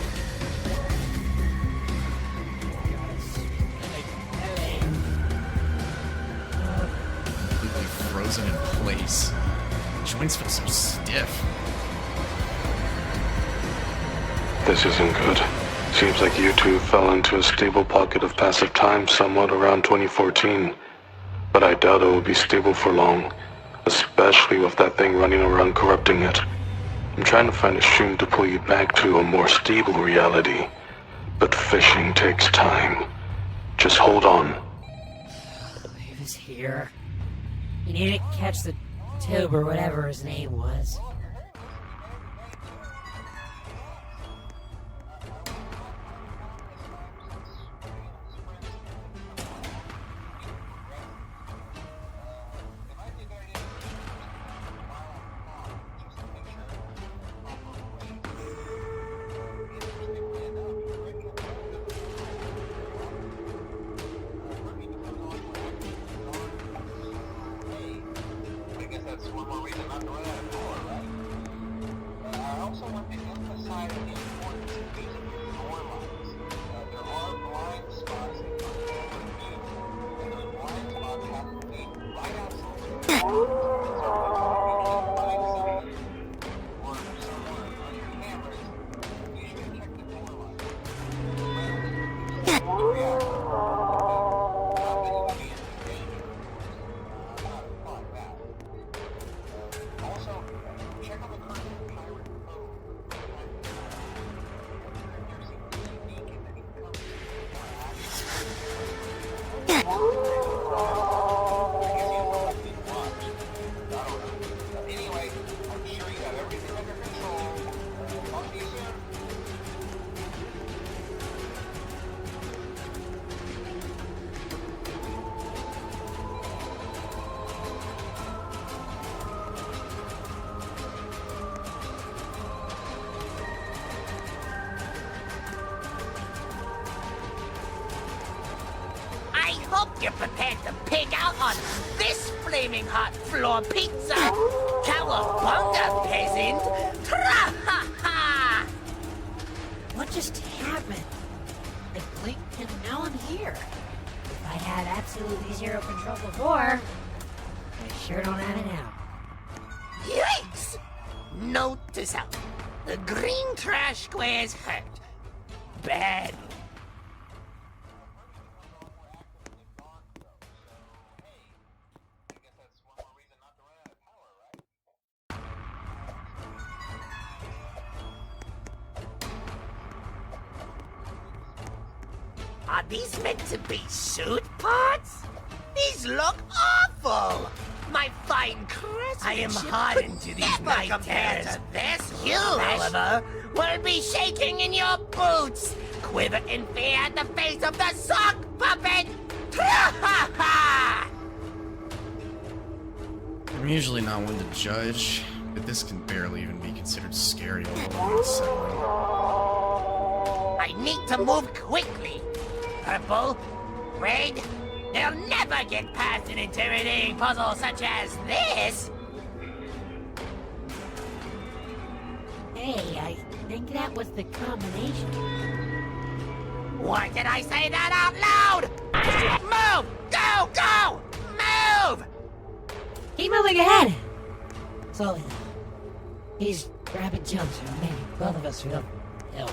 Completely frozen in place. Joints feel so stiff. This isn't good. Seems like you two fell into a stable pocket of passive time somewhat around 2014. But I doubt it will be stable for long, especially with that thing running around corrupting it. I'm trying to find a shroom to pull you back to a more stable reality. But fishing takes time. Just hold on. He was here. He needed to catch the tube or whatever his name was. I hope you're prepared to pig out on this flaming hot floor pizza! Cowabunga, peasant! Tra-ha-ha! What just happened? I blinked and now I'm here. If I had absolutely zero control before, I sure don't have it now. Yikes! Note to self. The green trash square's hurt. Bad. Are these meant to be suit parts? These look awful! My fine craftsmanship I am hardened to these nightmares. To this, you, however, will be shaking in your boots, quiver in fear at the face of the sock puppet! I'm usually not one to judge, but this can barely even be considered scary, let alone unsettling. I need to move quickly. Purple, red, they'll never get past an intimidating puzzle such as this. Hey, I think that was the combination. Why did I say that out loud? Move! Go! Go! Move! Keep moving ahead! Slowly. He's grabbing jumps, or maybe both of us feel ill.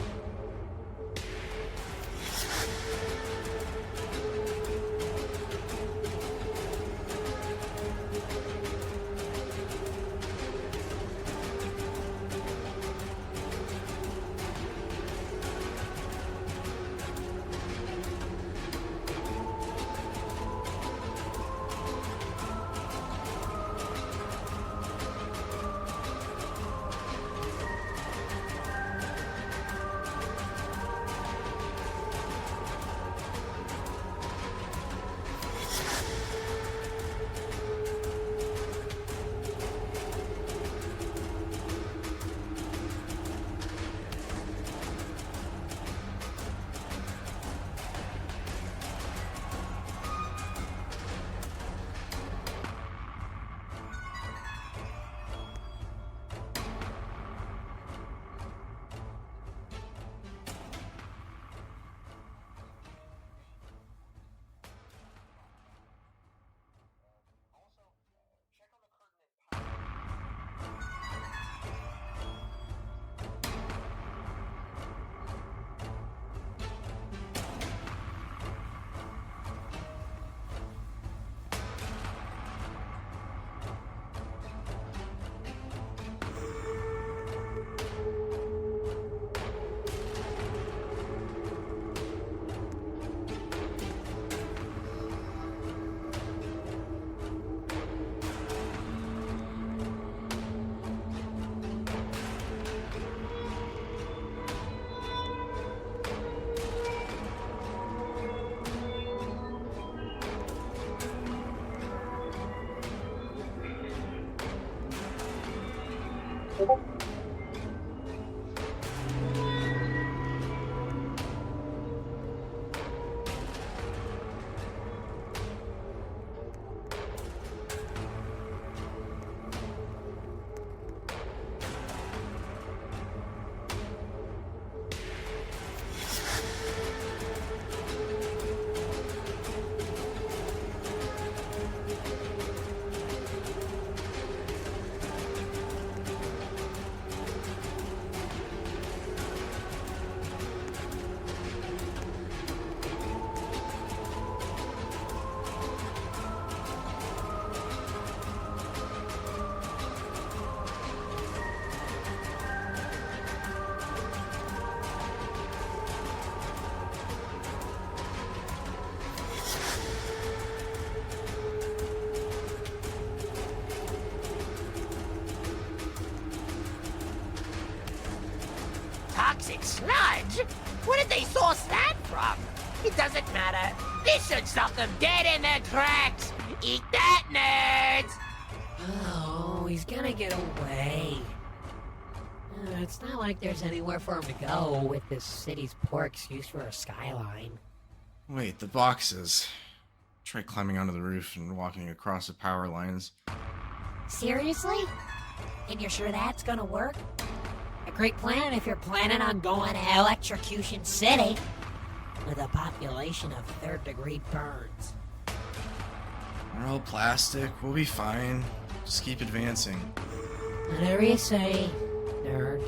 toxic sludge? Where did they source that from? It doesn't matter. This should stop them dead in their tracks. Eat that, nerds! Oh, he's gonna get away. It's not like there's anywhere for him to go with this city's poor excuse for a skyline. Wait, the boxes. Try climbing onto the roof and walking across the power lines. Seriously? And you're sure that's gonna work? A great plan if you're planning on going to Electrocution City with a population of third-degree burns. We're all plastic. We'll be fine. Just keep advancing. Whatever you say, nerd.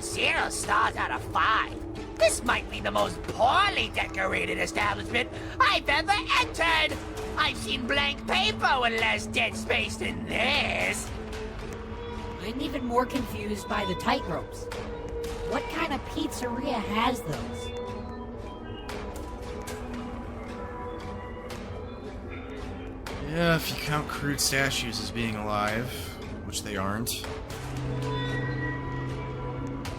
Zero stars out of 5. This might be the most poorly decorated establishment I've ever entered. I've seen blank paper with less dead space than this. I'm even more confused by the tightropes. What kind of pizzeria has those? Yeah, if you count crude statues as being alive, which they aren't.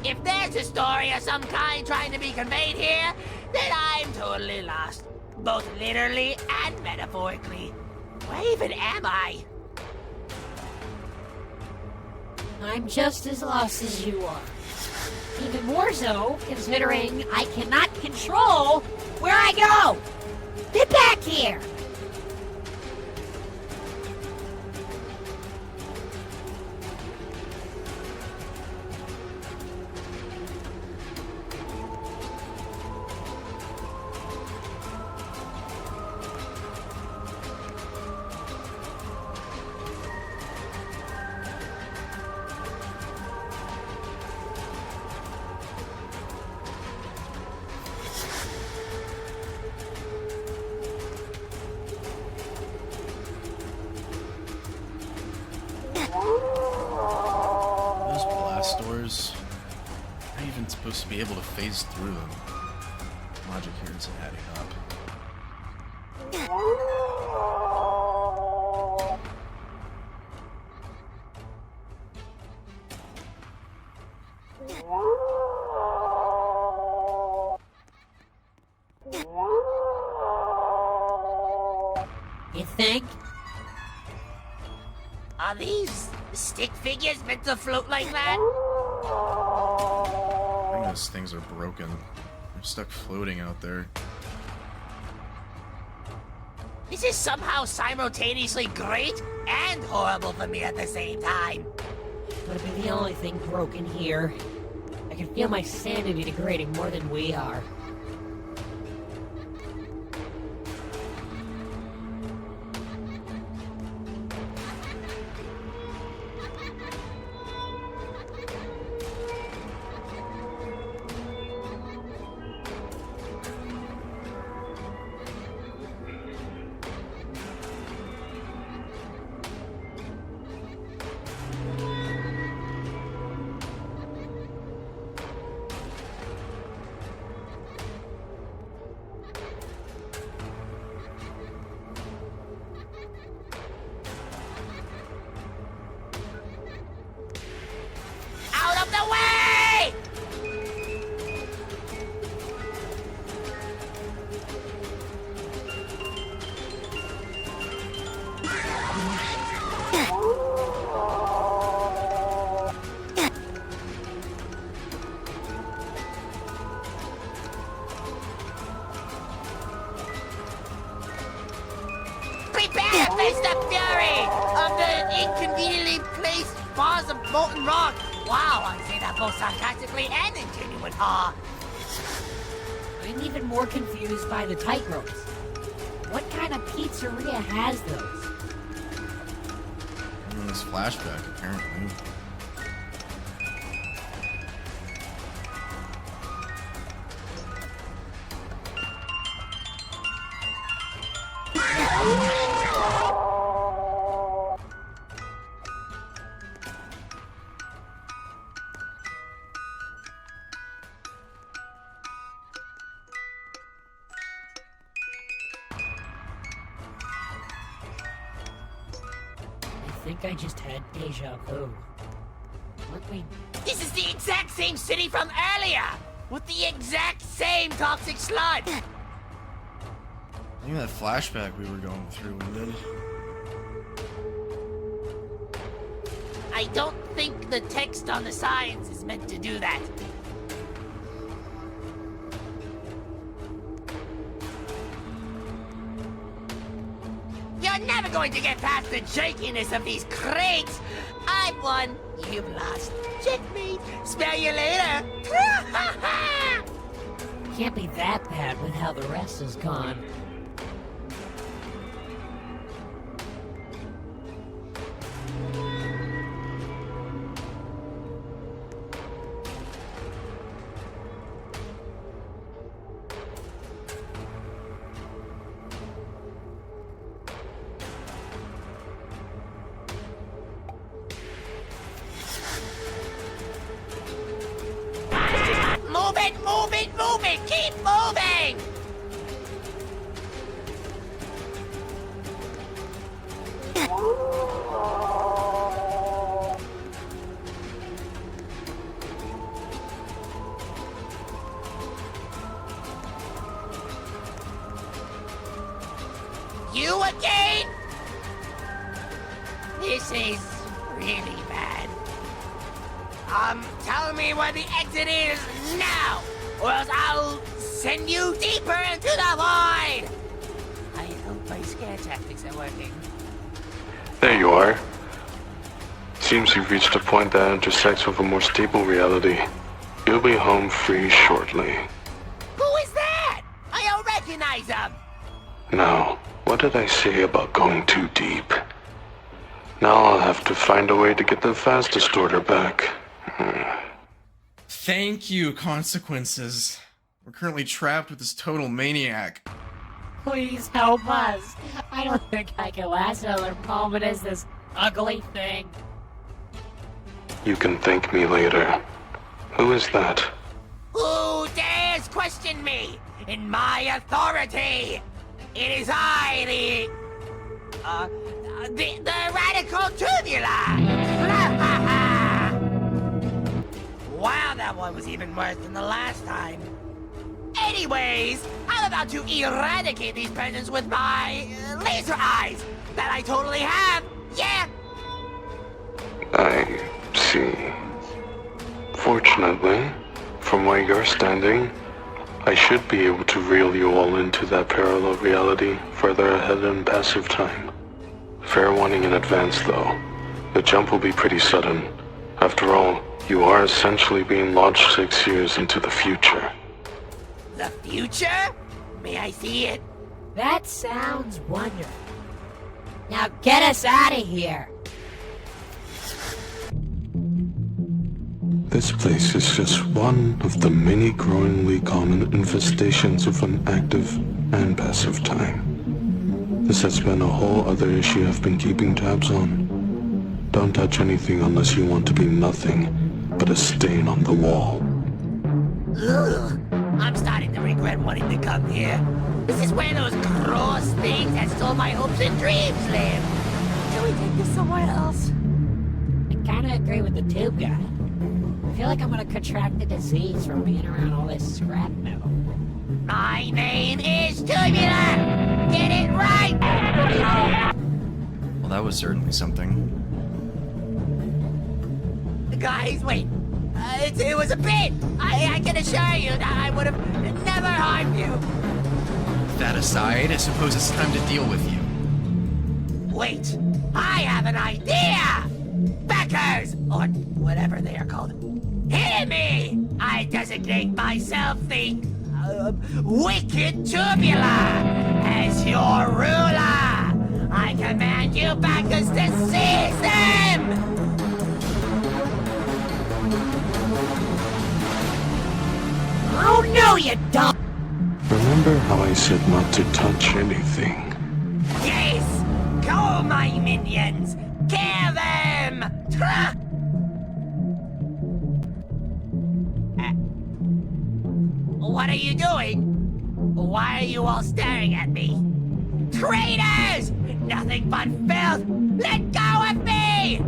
If there's a story of some kind trying to be conveyed here, then I'm totally lost. Both literally and metaphorically. Where even am I? I'm just as lost as you are. Even more so, considering I cannot control where I go! Get back here! Those blast doors, how are you even supposed to be able to phase through them? Logic here isn't adding up. You think? Are these stick figures meant to float like that? Those things are broken. They're stuck floating out there. This is somehow simultaneously great and horrible for me at the same time. Could be the only thing broken here. I can feel my sanity degrading more than we are. Out of the way! Prepare to face the fury of the inconveniently placed bars of molten rock. Wow, I say that both sarcastically and in genuine awe. I'm even more confused by the tightropes. What kind of pizzeria has those? This flashback, apparently. I think I just had deja vu. Weren't we... This is the exact same city from earlier, with the exact same toxic sludge. I think that flashback we were going through ended. I don't think the text on the signs is meant to do that. You're never going to get past the jerkiness of these crates. I've won, you've lost. Checkmate. Smell you later. Can't be that bad with how the rest is gone. Move it, move it, move it! Keep moving! You again? This is really bad. Tell me where the exit is now, or else I'll send you deeper into the void! I hope my scare tactics are working. There you are. Seems you've reached a point that intersects with a more stable reality. You'll be home free shortly. Who is that? I don't recognize him! Now, what did I say about going too deep? Now I'll have to find a way to get the fastest order back. Thank you, consequences. We're currently trapped with this total maniac. Please help us. I don't think I can last another moment as this ugly thing. You can thank me later. Who is that? Who dares question me in my authority? It is I, the radical tubular! Wow, that one was even worse than the last time. Anyways, I'm about to eradicate these peasants with my laser eyes that I totally have. Yeah. I see. Fortunately, for from where you're standing, I should be able to reel you all into that parallel reality further ahead in passive time. Fair warning in advance, though. The jump will be pretty sudden. After all, you are essentially being launched 6 years into the future. The future? May I see it? That sounds wonderful. Now get us out of here. This place is just one of the many growingly common infestations of unactive and passive time. This has been a whole other issue I've been keeping tabs on. Don't touch anything unless you want to be nothing but a stain on the wall. Ugh, I'm starting to regret wanting to come here. This is where those gross things that stole my hopes and dreams live. Can we take this somewhere else? I kinda agree with the tube guy. I feel like I'm gonna contract the disease from being around all this scrap metal. My name is Tubular! Get it right! Well, that was certainly something. Guys, wait. It was a bit. I can assure you that I would have never harmed you. That aside, I suppose it's time to deal with you. Wait, I have an idea! Backers! Or whatever they are called. Hear me! I designate myself the Wicked Tubular as your ruler! I command you backers to seize them! Oh no, you don't! Remember how I said not to touch anything? Yes! Go, my minions! Kill them! What are you doing? Why are you all staring at me? Traitors! Nothing but filth! Let go of me!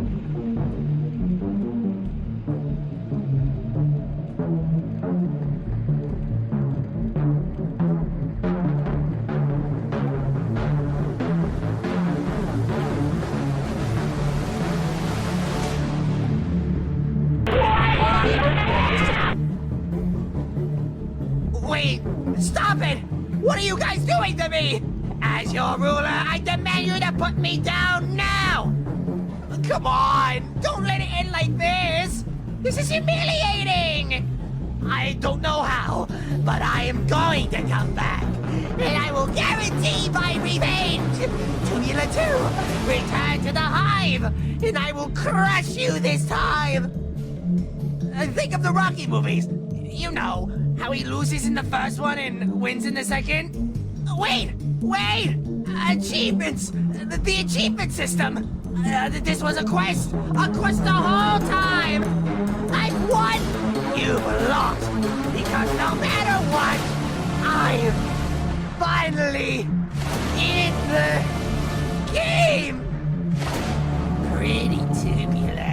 Wait! Stop it! What are you guys doing to me? As your ruler, I demand you to put me down now! Come on! Don't let it end like this! This is humiliating! I don't know how, but I am going to come back. And I will guarantee my revenge! Tubular 2, return to the hive! And I will crush you this time! Think of the Rocky movies. You know, how he loses in the first one and wins in the second? Wait! Achievements! The achievement system! This was a quest the whole time! I've won! You've lost! Because no matter what, I'm finally in the game! Pretty tubular.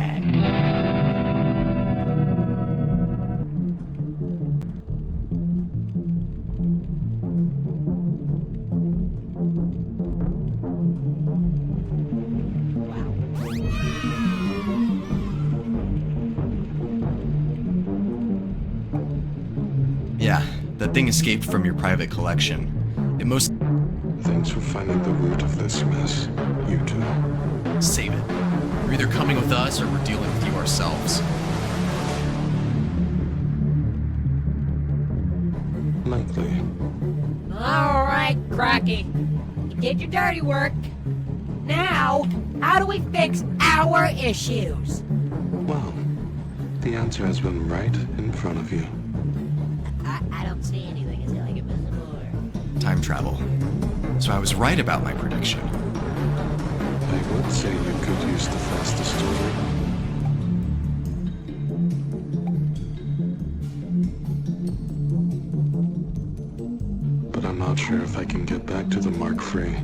Yeah, that thing escaped from your private collection. It most... Thanks for finding the root of this mess, you two. Save it. You're either coming with us or we're dealing with you ourselves. Likely. Alright, Crocky. You did your dirty work. Now, how do we fix our issues? Well, the answer has been right in front of you. I don't see anything. Is it like invisible or... Time travel. So I was right about my prediction. I would say you could use the fastest order. But I'm not sure if I can get back to the Mark III.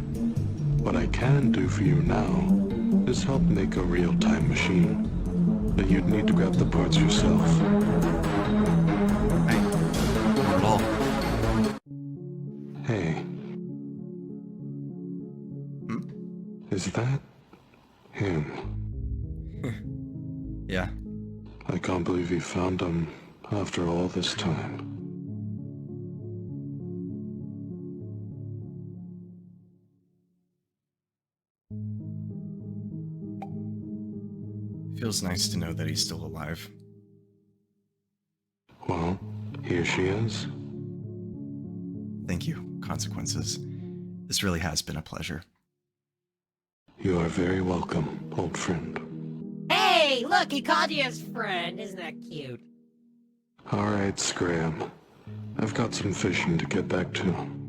What I can do for you now is help make a real time machine. But you'd need to grab the parts yourself. Right. Not at all. Hey. Is that him? Yeah. I can't believe you found him after all this time. Feels nice to know that he's still alive. Well, here she is. Thank you, Consequences. This really has been a pleasure. You are very welcome, old friend. Hey, look, he called you his friend. Isn't that cute? Alright, Scram. I've got some fishing to get back to.